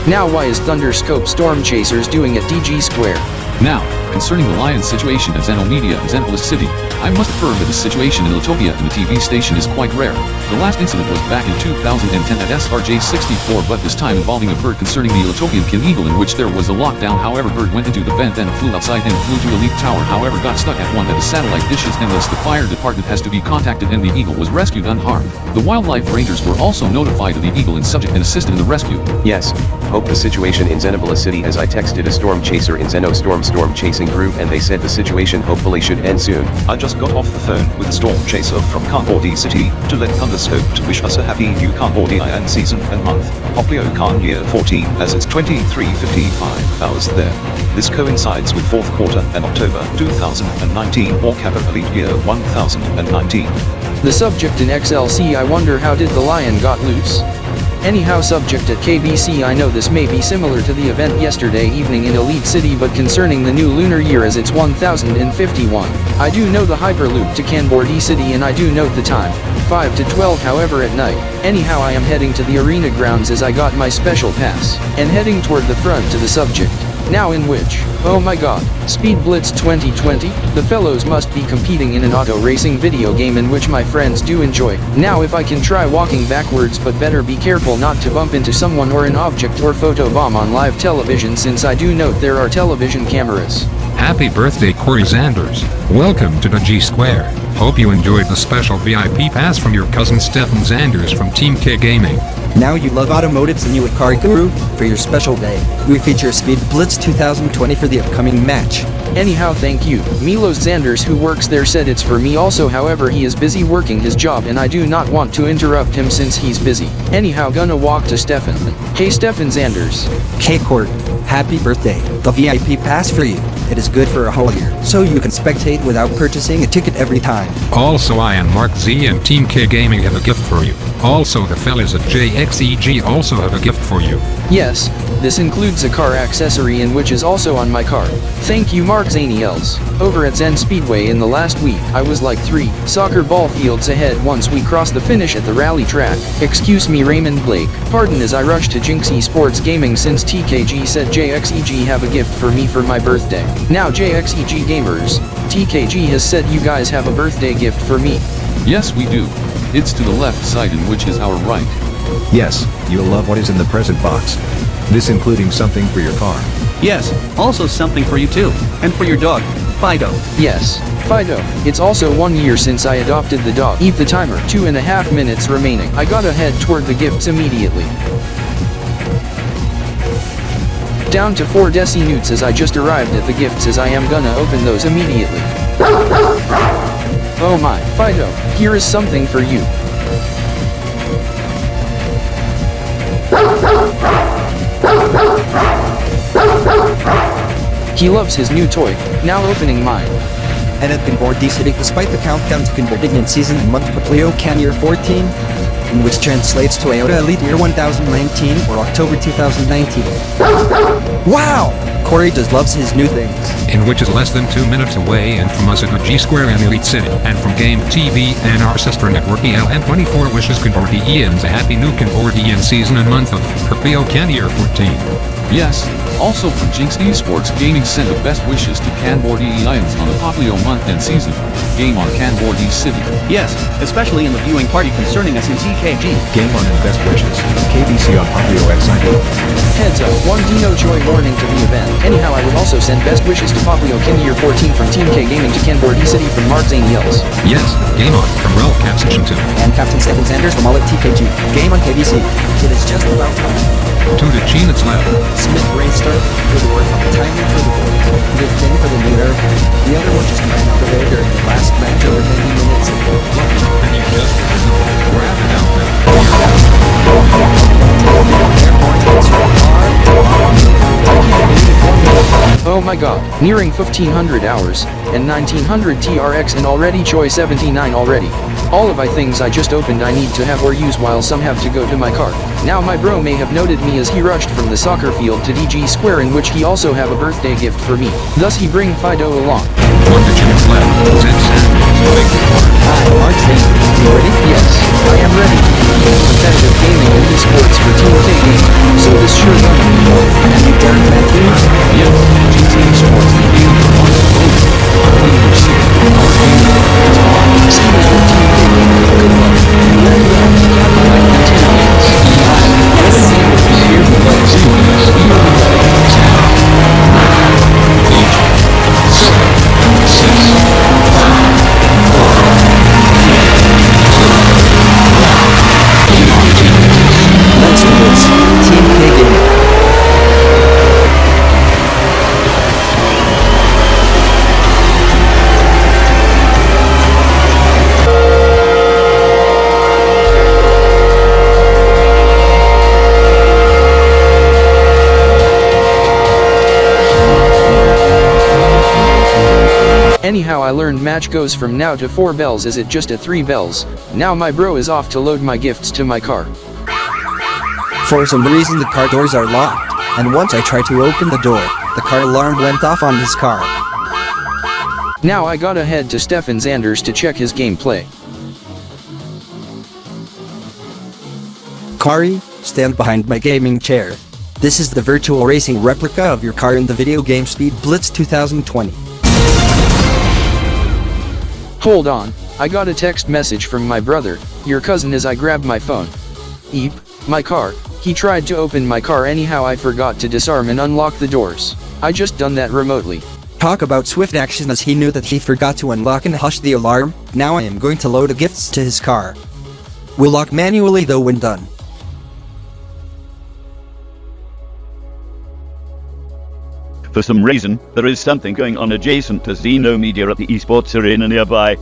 Now why is Thunderscope Storm Chasers doing at Digi Square? Now, concerning the Lions situation at Zeno Media in Xenopolis City, I must affirm that the situation in Litopia and the TV station is quite rare. The last incident was back in 2010 at SRJ64, but this time involving a bird concerning the Litopian King Eagle, in which there was a lockdown. However, bird went into the vent, then flew outside and flew to Elite Tower, however got stuck at one of the satellite dishes, and thus the fire department has to be contacted and the eagle was rescued unharmed. The wildlife rangers were also notified of the eagle and subject and assisted in the rescue. Yes, hope the situation in Xenopolis City, as I texted a storm chaser in Zeno Storm chasing group and they said the situation hopefully should end soon. I just got off the phone with a storm chaser from KanKip City to let Thunderscope to wish us a happy new KanKip season and month, Popplio KP14, as it's 23:55 hours there. This coincides with 4th quarter and October 2019 or Kappa Elite Year 1019. The subject in XLC, I wonder how did the lion got loose? Anyhow, subject at KBC, I know this may be similar to the event yesterday evening in Elite City, but concerning the new lunar year as it's 1051. I do know the Hyperloop to Kanbordi City and I do note the time, 5 to 12 however at night. Anyhow, I am heading to the arena grounds as I got my special pass, and heading toward the front to the subject. Now in which, oh my god, Speed Blitz 2020, the fellows must be competing in an auto racing video game in which my friends do enjoy. Now if I can try walking backwards, but better be careful not to bump into someone or an object or photobomb on live television, since I do note there are television cameras. Happy birthday, Corey Zanders. Welcome to Digi Square. Hope you enjoyed the special VIP pass from your cousin Stephan Zanders from Team K-Gaming. Now you love automotives and you with Car Guru, for your special day, we feature Speed Blitz 2020 for the upcoming match. Anyhow, thank you. Milos Zanders who works there said it's for me also, however he is busy working his job and I do not want to interrupt him since he's busy. Anyhow, gonna walk to Stephan. Hey Stephan Zanders. K-Court, happy birthday. The VIP pass for you. It is good for a whole year, so you can spectate without purchasing a ticket every time. Also, I and Mark Z and Team K-Gaming have a gift for you. Also, the fellas at JXEG also have a gift for you. Yes, this includes a car accessory in which is also on my car. Thank you, Mark Zaniels. Over at Zen Speedway in the last week, I was like 3 soccer ball fields ahead once we crossed the finish at the rally track. Excuse me, Raymond Blake. Pardon as I rushed to Jinx eSports Gaming since TKG said JXEG have a gift for me for my birthday. Now JXEG gamers, TKG has said you guys have a birthday gift for me. Yes, we do. It's to the left side and which is our right. Yes, you'll love what is in the present box. This including something for your car. Yes, also something for you too, and for your dog, Fido. Yes, Fido. It's also 1 year since I adopted the dog. Eat the timer, 2.5 minutes remaining. I gotta head toward the gifts immediately. Down to 4 decinutes as I just arrived at the gifts as I am gonna open those immediately. Oh my, Fido, here is something for you. He loves his new toy, now opening mine. And at Kanbordi City, despite the countdown to Kanbordi season and month Popplio KP14, in which translates to Toyota Elite Year 1019 or October 2019. Wow! Corey just loves his new things. In which is less than 2 minutes away and from us at Digi Square in Elite City. And from Game TV and our sister network ELN24 wishes Kanbordians a happy new Kanbordian season and month of Popplio KP14. Yes, also from Jinx eSports Gaming send the best wishes to Kanbordians on the Popplio month and season. Game on Kanbordi City. Yes, especially in the viewing party concerning us in TKG. Game on and best wishes. KBC on Popplio XID. Heads up, 1 Dino Joy warning to the event. Anyhow, I will also send best wishes to Popplio KP14 from Team K-Gaming to Kanbordi City from Mark Zaniels. Yes, game on from Rel Cap Section 2. And Captain Stephan Zanders from all at TKG. Game on KBC. It is just about time. 2 to Gene, it's left. Smith Brainstorm for the word from the timer for the board. Good thing for the leader. The other one just ran out of there during the last match over 90 minutes ago. And you just grab it out there. Oh my god, nearing 1500 hours, and 1900 TRX and already Choi 79 already. All of my things I just opened I need to have or use while some have to go to my car. Now my bro may have noted me as he rushed from the soccer field to Digi Square in which he also have a birthday gift for me. Thus he bring Fido along. 1 to Gene, it's left. Hi, Mark Zaniels. You ready? Yes, I am ready to compete in competitive gaming and eSports for Team K-Gaming. So this sure gonna be fun. And you Derek Matthews? Yes, Jinx eSports Gaming for one of those. Popplio City. Our game is on. Same as with Team K-Gaming. Good luck. Let it out. Like the Team Games. Yes. Here we go. 7, 6, 5, 4, 3, 2, 1. Let's do this. Team K-Gaming. Anyhow, I learned match goes from now to 4 bells as it just at 3 bells. Now my bro is off to load my gifts to my car. For some reason the car doors are locked, and once I tried to open the door, the car alarm went off on his car. Now I gotta head to Stephan Zanders to check his gameplay. Kari, stand behind my gaming chair. This is the virtual racing replica of your car in the video game Speed Blitz 2020. Hold on, I got a text message from my brother, your cousin, as I grabbed my phone. Eep, my car. He tried to open my car anyhow. I forgot to disarm and unlock the doors. I just done that remotely. Talk about swift action, as he knew that he forgot to unlock and hush the alarm. Now I am going to load the gifts to his car. We'll lock manually though when done. For some reason, there is something going on adjacent to Zeno Media at the eSports arena nearby.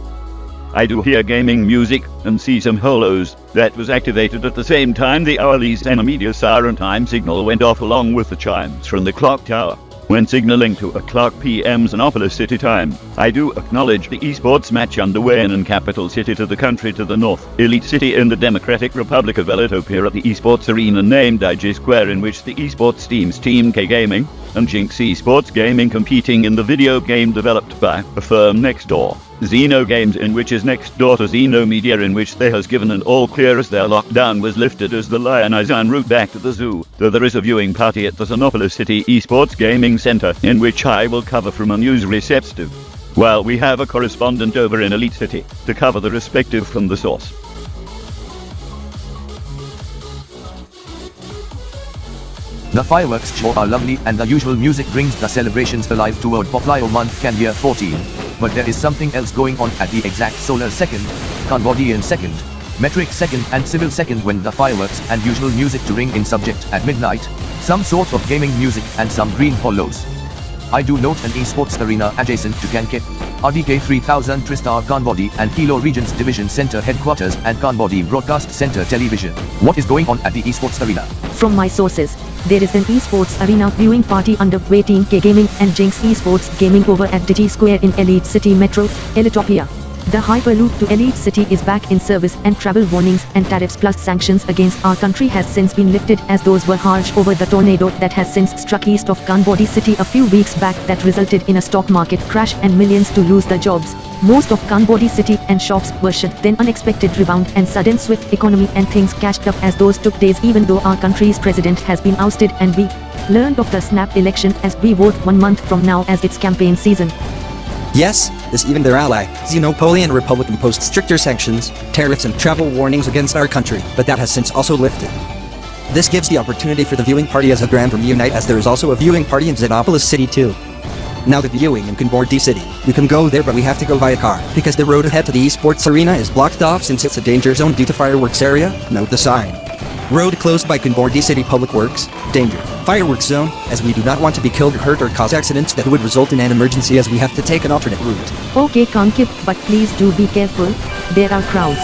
I do hear gaming music and see some holos. That was activated at the same time the hourly Zeno Media siren time signal went off, along with the chimes from the clock tower, when signaling to o'clock p.m. Xenopolis City time. I do acknowledge the eSports match underway in capital city to the country to the north, Elite City in the Democratic Republic of Ethiopia at the eSports arena named Digi Square, in which the eSports teams Team K-Gaming and Jinx eSports Gaming competing in the video game developed by a firm next door, Zeno Games, in which is next door to Zeno Media, in which they has given an all clear as their lockdown was lifted as the lion is en route back to the zoo, though there is a viewing party at the Xenopolis City eSports Gaming Center, in which I will cover from a news receptive, while we have a correspondent over in Elite City to cover the respective from the source. The fireworks show are lovely and the usual music brings the celebrations alive toward Popplio KP14. But there is something else going on at the exact solar second, Cambodian second, metric second and civil second, when the fireworks and usual music to ring in subject at midnight, some sort of gaming music and some green hollows. I do note an eSports arena adjacent to KanKip, RDK 3000 Tristar Kanbodi and Kilo Regions Division Center Headquarters and Kanbodi Broadcast Center Television. What is going on at the eSports arena? From my sources, there is an eSports arena viewing party underway. Team K-Gaming and Jinx eSports Gaming over at Digi Square in Elite City Metro, Ethiopia. The Hyperloop to Elite City is back in service, and travel warnings and tariffs plus sanctions against our country has since been lifted, as those were harsh over the tornado that has since struck east of Kanbodi City a few weeks back that resulted in a stock market crash and millions to lose their jobs. Most of Kanbodi City and shops were shut, then unexpected rebound and sudden swift economy, and things catched up as those took days, even though our country's president has been ousted and we learned of the snap election as we vote 1 month from now as its campaign season. Yes, this even their ally, Xenopolian Republic, imposed stricter sanctions, tariffs and travel warnings against our country, but that has since also lifted. This gives the opportunity for the viewing party as a grand reunite, as there is also a viewing party in Xenopolis City too. Now the viewing in Kanbodi City, you can go there, but we have to go via car, because the road ahead to the eSports arena is blocked off since it's a danger zone due to fireworks area. Note the sign. Road closed by Kanbodi City Public Works, danger, fireworks zone, as we do not want to be killed, hurt or cause accidents that would result in an emergency, as we have to take an alternate route. Okay KanKip, but please do be careful. There are crowds.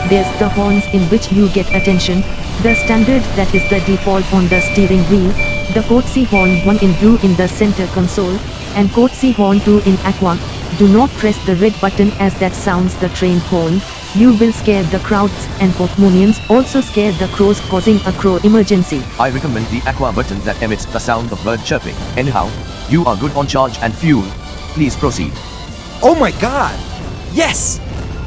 There's the horns in which you get attention, the standard that is the default on the steering wheel, the courtesy horn 1 in blue in the center console, and courtesy horn 2 in aqua. Do not press the red button, as that sounds the train horn. You will scare the crowds, and Pokemonians also scare the crows, causing a crow emergency. I recommend the aqua button that emits the sound of bird chirping. Anyhow, you are good on charge and fuel. Please proceed. Oh my god! Yes!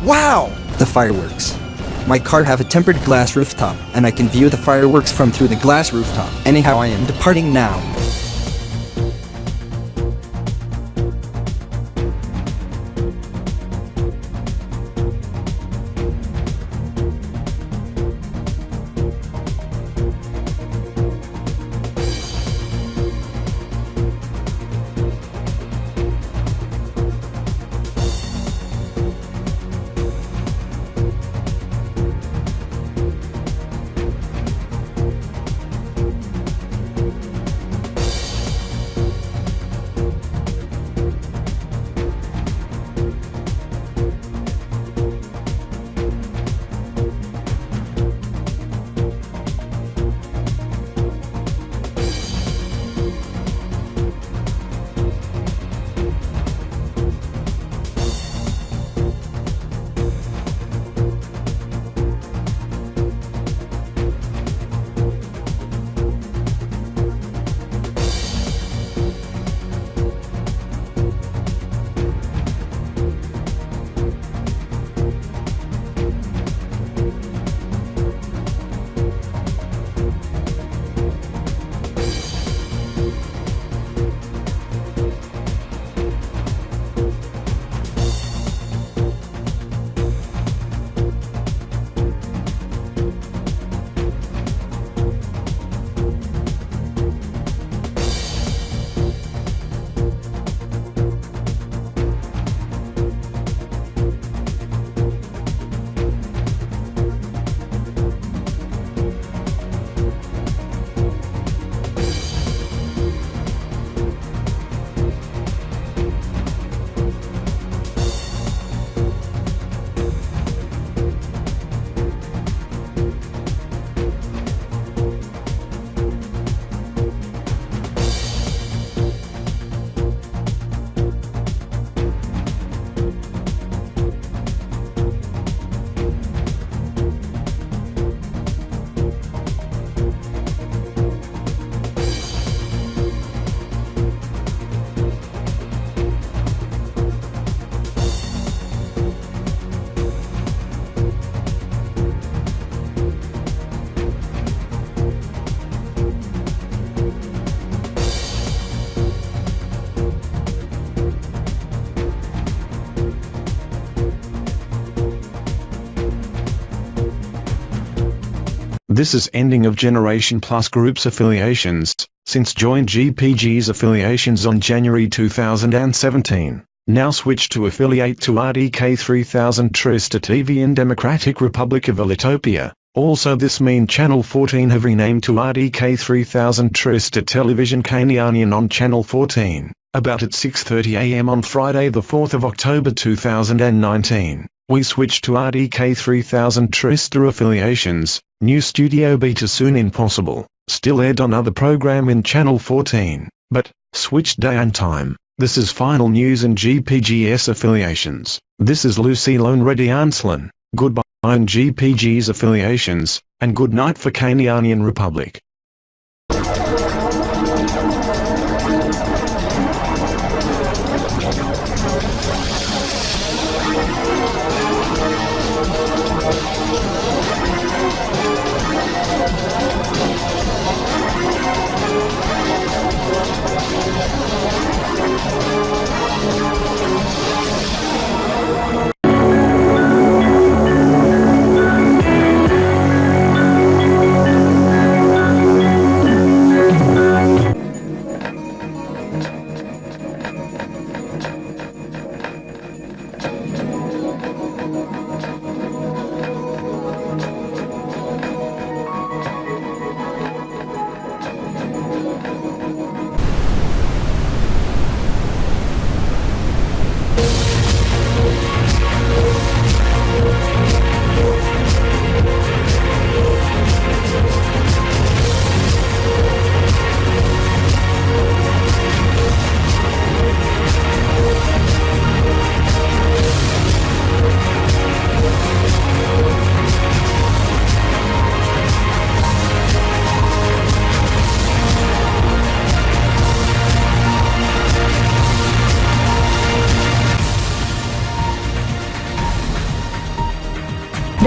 Wow! The fireworks. My car have a tempered glass rooftop, and I can view the fireworks from through the glass rooftop. Anyhow, I am departing now. This is ending of Generation Plus Group's affiliations, since joined GPG's affiliations on January 2017. Now switch to affiliate to RDK 3000 Trista TV in Democratic Republic of Litopia. Also this mean Channel 14 have renamed to RDK 3000 Trista Television Kanianian on Channel 14, about at 6:30 AM on Friday the 4th of October 2019. We switched to RDK 3000 Trista affiliations, new Studio Beta soon in possible, still aired on other program in Channel 14, but, switched day and time. This is final news in GPGS affiliations. This is Lucy Lone Ready Anslan. Goodbye in GPG's affiliations, and good night for Kanianian Republic.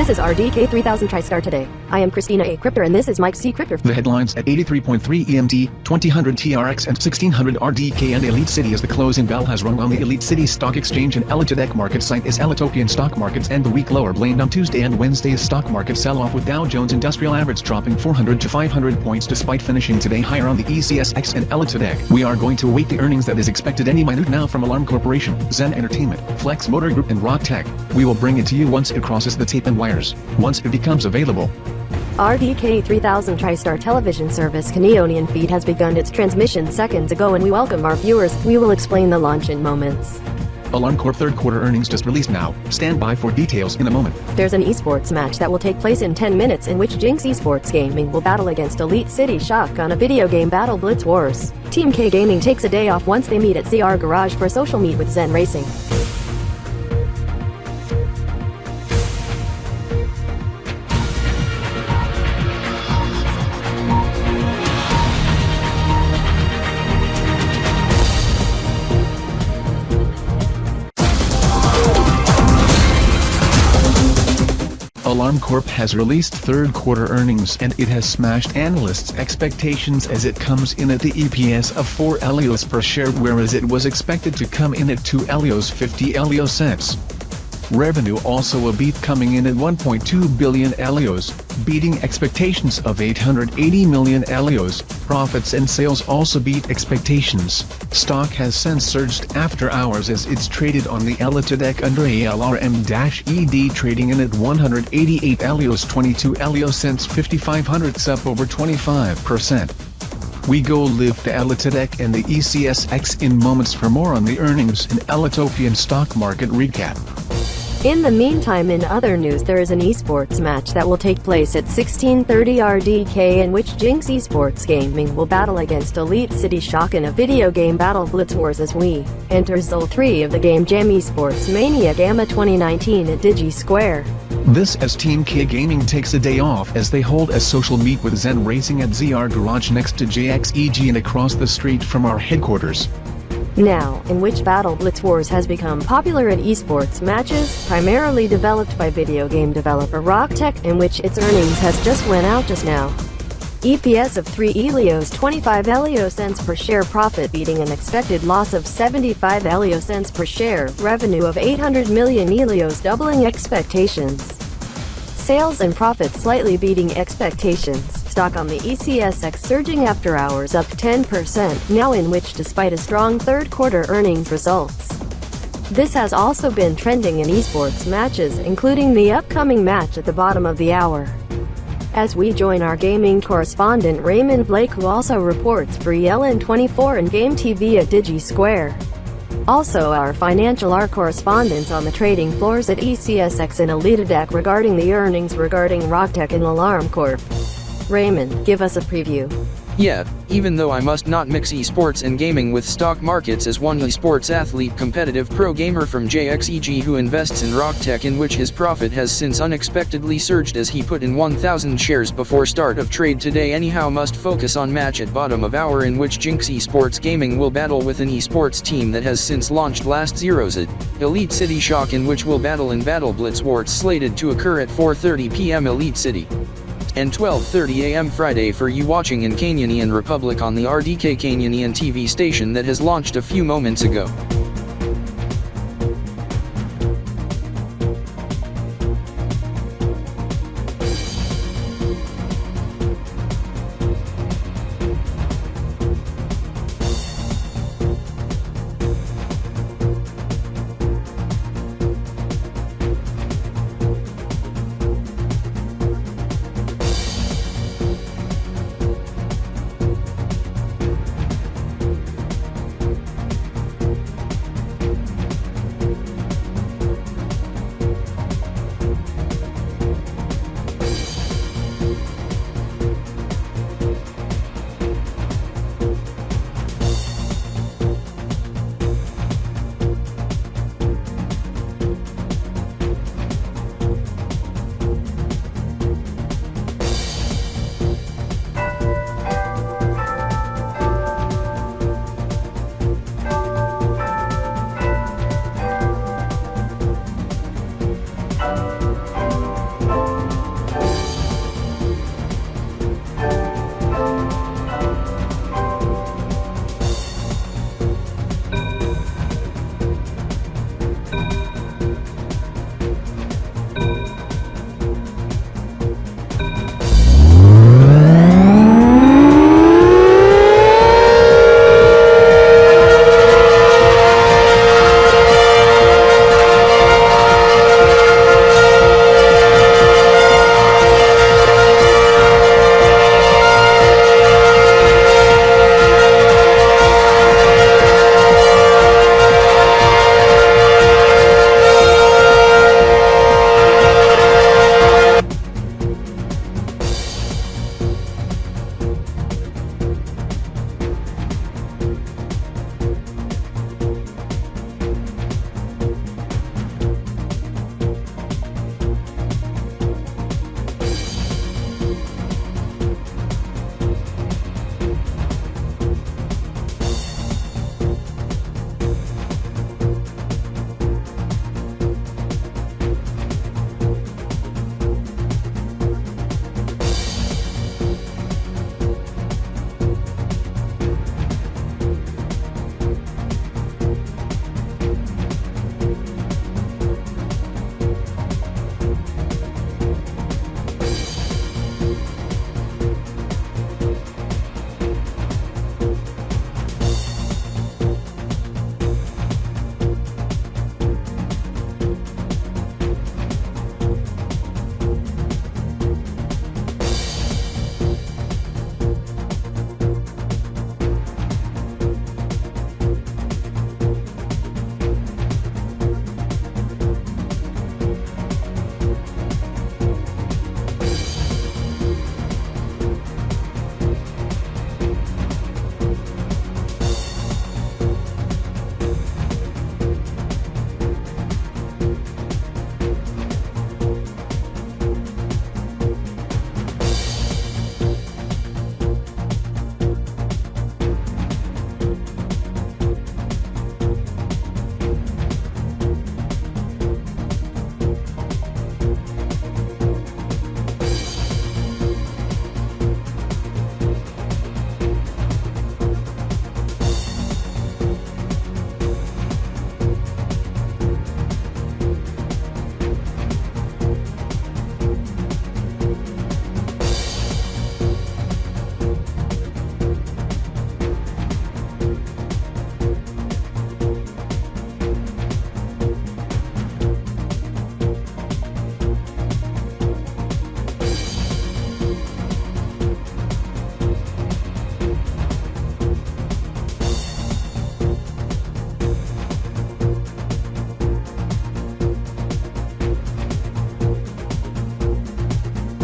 This is RDK 3000 TriStar Today. I am Christina A. Cryptor and this is Mike C. Cryptor. The headlines at 83.3 EMT, 2000 TRX and 1600 RDK and Elite City as the closing bell has rung on the Elite City Stock Exchange and Elitodec market site is Elitopian stock markets and the week lower blamed on Tuesday and Wednesday's stock market sell-off with Dow Jones Industrial Average dropping 400 to 500 points despite finishing today higher on the ECSX and Elitodec. We are going to await the earnings that is expected any minute now from Alarm Corporation, Zen Entertainment, Flex Motor Group and Rock Tech. We will bring it to you once it crosses the tape and wires, once it becomes available. RDK 3000 TriStar television service Kanionian feed has begun its transmission seconds ago and we welcome our viewers. We will explain the launch in moments. Alarm Corp third quarter earnings just released now. Stand by for details in a moment. There's an esports match that will take place in 10 minutes in which Jinx Esports Gaming will battle against Elite City Shock on a video game battle Blitz Wars. Team K-Gaming takes a day off once they meet at CR Garage for a social meet with Zen Racing. Alarm Corp has released third quarter earnings and it has smashed analysts' expectations as it comes in at the EPS of 4 Elios per share whereas it was expected to come in at 2 Elios 50 Elios cents. Revenue also a beat coming in at 1.2 billion Elios, beating expectations of 880 million Elios. Profits and sales also beat expectations. Stock has since surged after hours as it's traded on the Elitodec under ALRM-ED trading in at 188 Elios 22 Elios cents 5500 up over 25%. We go live the Elitodec and the ECSX in moments for more on the earnings and Elitopian stock market recap. In the meantime, in other news, there is an esports match that will take place at 16:30 RDK in which Jinx Esports Gaming will battle against Elite City Shock in a video game battle Blitz Wars as we enter Zone 3 of the game Jam Esports Mania Gamma 2019 at Digi Square. This as Team K-Gaming takes a day off as they hold a social meet with Zen Racing at ZR Garage next to JXEG and across the street from our headquarters. Now, in which battle Blitz Wars has become popular in esports matches, primarily developed by video game developer Rock Tech, in which its earnings has just went out just now. EPS of 3 Elios 25 Elio cents per share, profit beating an expected loss of 75 Elio cents per share, revenue of 800 million Elios doubling expectations. Sales and profits slightly beating expectations. Stock on the ECSX surging after hours up 10%, now in which despite a strong third quarter earnings results. This has also been trending in esports matches, including the upcoming match at the bottom of the hour. As we join our gaming correspondent Raymond Blake, who also reports for ELN24 and Game TV at Digi Square. Also our financial correspondents on the trading floors at ECSX and Elitedec regarding the earnings regarding RDK and Alarm Corp. Raymond, give us a preview. Yeah, even though I must not mix esports and gaming with stock markets as one esports athlete competitive pro gamer from JXEG who invests in RDK in which his profit has since unexpectedly surged as he put in 1,000 shares before start of trade today anyhow must focus on match at bottom of hour in which Jinx Esports Gaming will battle with an esports team that has since launched last Zeros at Elite City Shock in which will battle in Battle Blitz Warts slated to occur at 4:30 p.m. Elite City. And 12:30 a.m. Friday for you watching in Canadian Republic on the RDK Canadian TV station that has launched a few moments ago.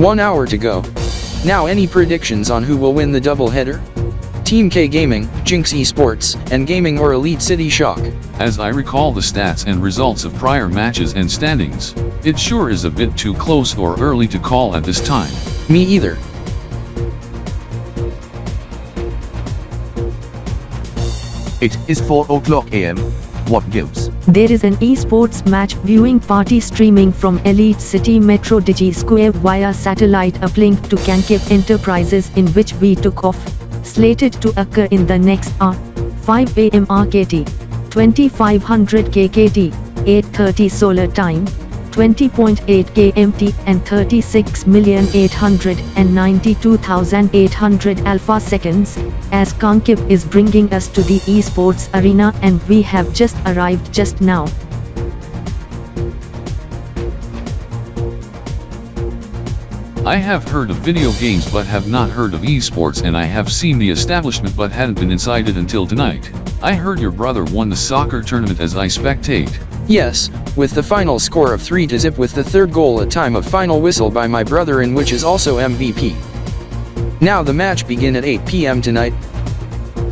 1 hour to go. Now any predictions on who will win the doubleheader? Team K-Gaming, Jinx eSports, and Gaming or Elite City Shock? As I recall the stats and results of prior matches and standings, it sure is a bit too close or early to call at this time. Me either. It is 4 o'clock AM. What gives? There is an eSports match viewing party streaming from Elite City Metro Digi Square via satellite uplink to KanKip Enterprises, in which we took off. Slated to occur in the next hour. 5 AM RKT, 2500 KKT, 8:30 solar time, 20.8 KMT and 36,892,800 alpha seconds, as KanKip is bringing us to the eSports arena and we have just arrived just now. I have heard of video games but have not heard of eSports, and I have seen the establishment but hadn't been inside it until tonight. I heard your brother won the soccer tournament as I spectate. Yes, with the final score of 3-0 with the third goal at time of final whistle by my brother, in which is also MVP. Now the match begin at 8 PM tonight.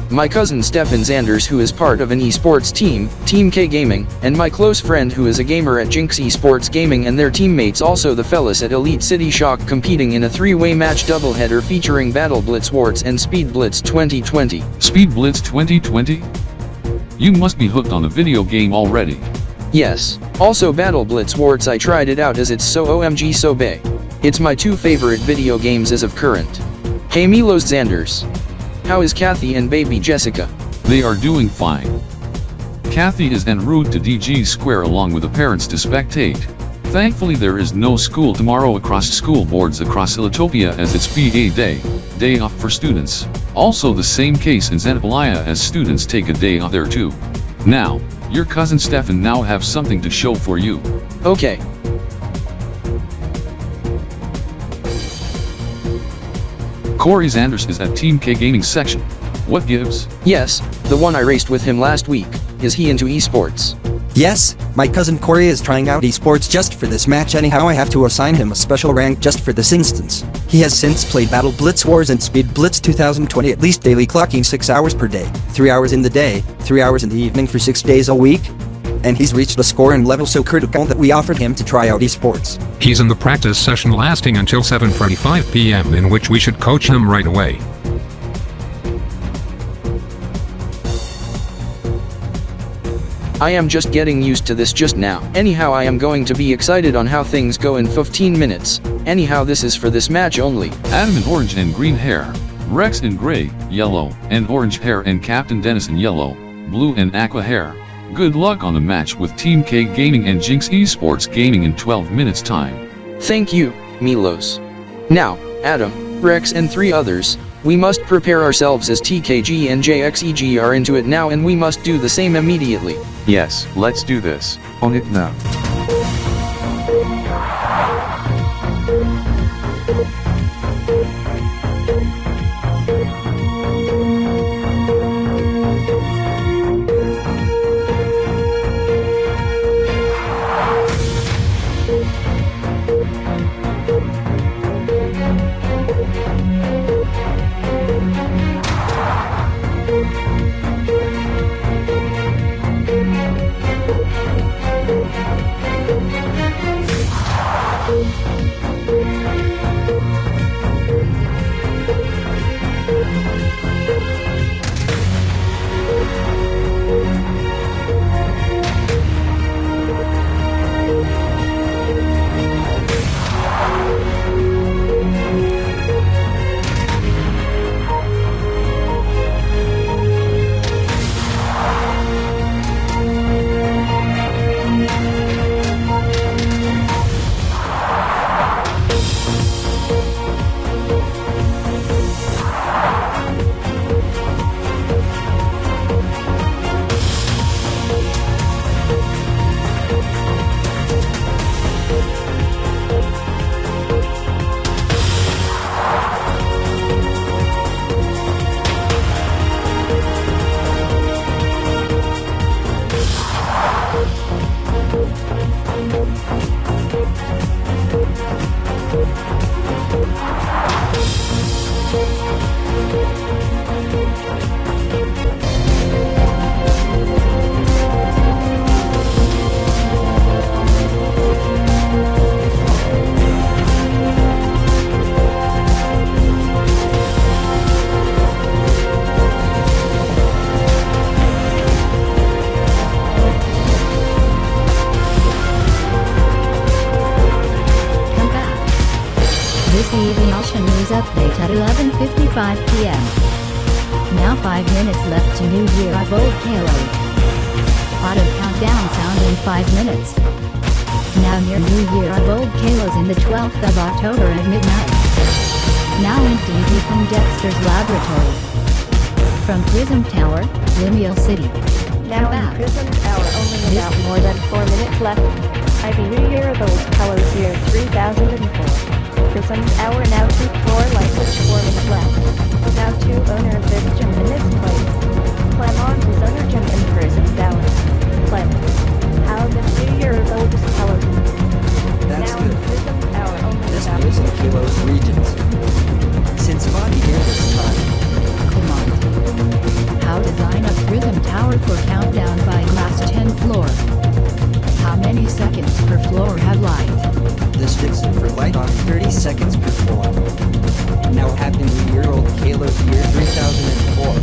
My cousin Stephan Zanders, who is part of an esports team, Team K-Gaming, and my close friend who is a gamer at Jinx Esports Gaming, and their teammates also the fellas at Elite City Shock, competing in a 3-way match doubleheader featuring Battle Blitz Warts and Speed Blitz 2020. Speed Blitz 2020? You must be hooked on the video game already. Yes, also Battle Blitz Warts, I tried it out as it's so OMG so bae. It's my 2 favorite video games as of current. Hey Milos Zanders. How is Kathy and baby Jessica? They are doing fine. Kathy is en route to DG Square along with the parents to spectate. Thankfully there is no school tomorrow across school boards across Ilitopia, as it's PA day off for students. Also the same case in Xenopolia, as students take a day off there too. Now, your cousin Stephan now have something to show for you. Okay. Corey Zanders is at Team K-Gaming section. What gives? Yes, the one I raced with him last week. Is he into esports? Yes, my cousin Corey is trying out esports just for this match. Anyhow, I have to assign him a special rank just for this instance. He has since played Battle Blitz Wars and Speed Blitz 2020 at least daily, clocking 6 hours per day, 3 hours in the day, 3 hours in the evening for 6 days a week. And he's reached a score and level so critical that we offered him to try out esports. He's in the practice session lasting until 7:45 PM, in which we should coach him right away. I am just getting used to this just now. Anyhow, I am going to be excited on how things go in 15 minutes. Anyhow, this is for this match only. Adam in orange and green hair, Rex in gray, yellow, and orange hair, and Captain Dennis in yellow, blue and aqua hair. Good luck on the match with Team K-Gaming and Jinx Esports Gaming in 12 minutes time. Thank you, Milos. Now, Adam, Rex and 3 others, we must prepare ourselves as TKG and JXEG are into it now, and we must do the same immediately. Yes, let's do this. On it now. date at 11:55 p.m. Now 5 minutes left to New Year of old-kalos. Auto countdown sound in 5 minutes. Now near New Year of old-kalos in the 12th of October at midnight. Now in Digi from Dexter's Laboratory. From Prism Tower, Limeal City. Now in Prism Tower, only about more than 4 minutes left. Happy New Year of old-kalos year 3004. Prism Tower now 2 floor light with 4 minutes left. Now 2 owner of this gym in this place. Climb on to owner gym in Prism Tower. Climb. How the New Year of old-kalos. That's now good. in Prism Tower, only This about music kilos regions. Since body here this time. Command. How design a Prism Tower for countdown by last 10 floor. How many seconds per floor have light? This fixing for light on 30 seconds per floor. Now Happy New Year old-kalos year 3004.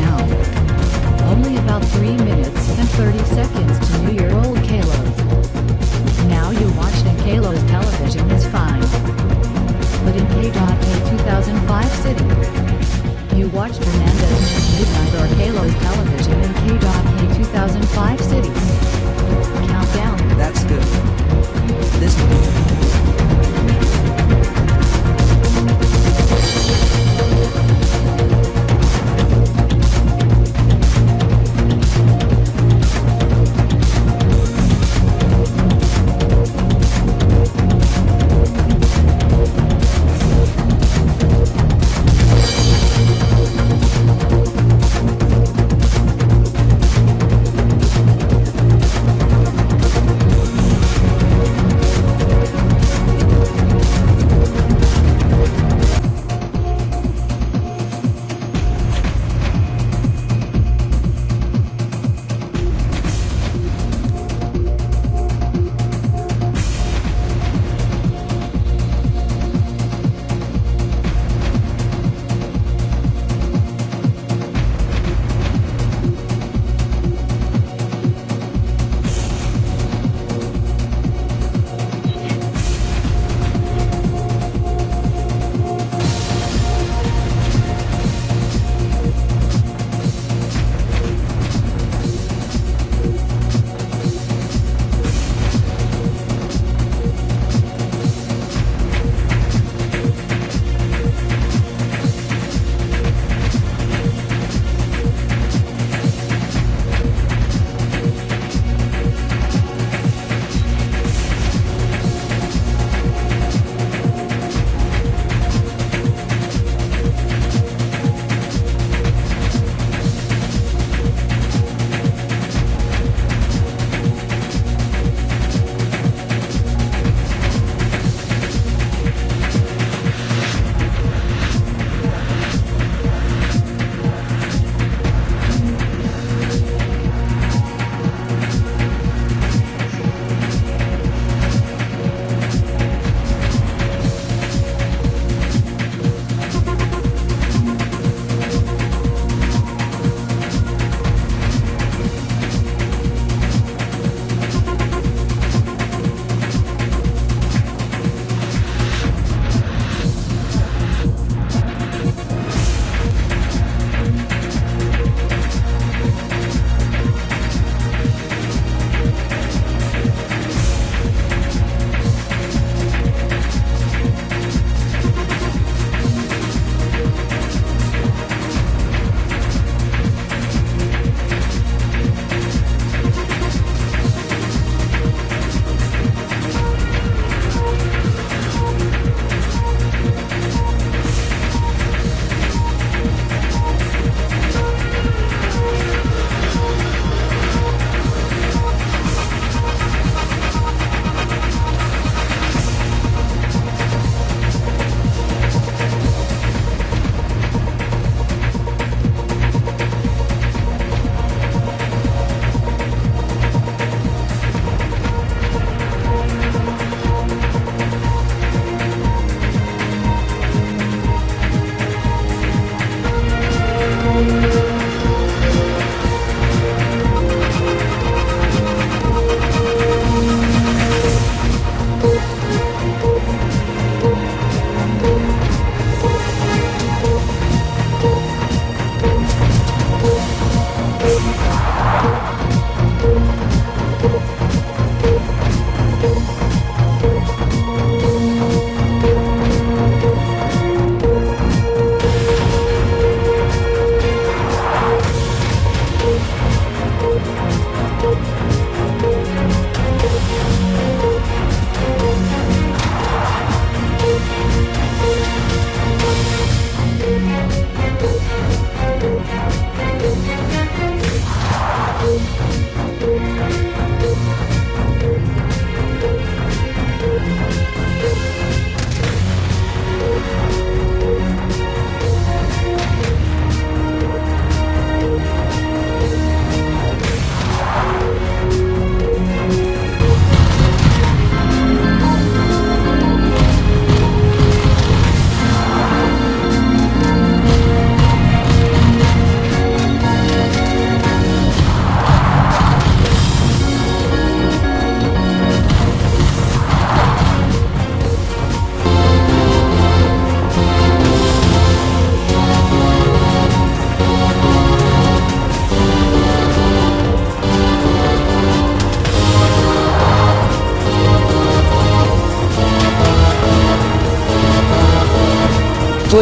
Now. Only about 3 minutes and 30 seconds to New Year old-kalos. Now you watching Kalos television is fine. But in K.K 2005 city. You watched Hernandez News Midnight or Kalos television in K.K 2005 cities. Countdown. That's good. This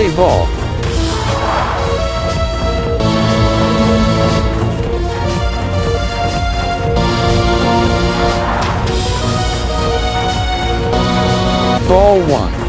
Play ball. Ball 1.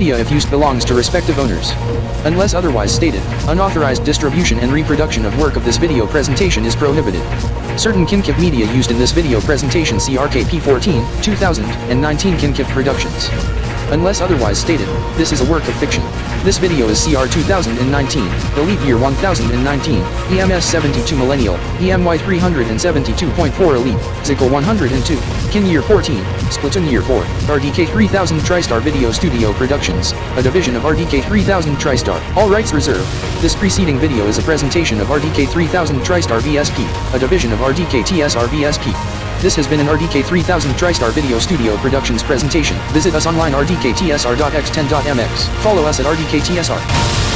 media if used belongs to respective owners. Unless otherwise stated, unauthorized distribution and reproduction of work of this video presentation is prohibited. Certain KanKip media used in this video presentation see KP14, 2019 KanKip Productions. Unless otherwise stated, this is a work of fiction. This video is CR 2019, the leap year 1019, EMS 72 millennial, EMY 372.4 elite, Zickle 102, Kin year 14, Splatoon year 4, RDK 3000 TriStar Video Studio Productions, a division of RDK 3000 TriStar, all rights reserved. This preceding video is a presentation of RDK 3000 TriStar VSP, a division of RDK TSR VSP. This has been an RDK 3000 TriStar Video Studio Productions presentation. Visit us online rdktsr.x10.mx. Follow us at RDKTSR.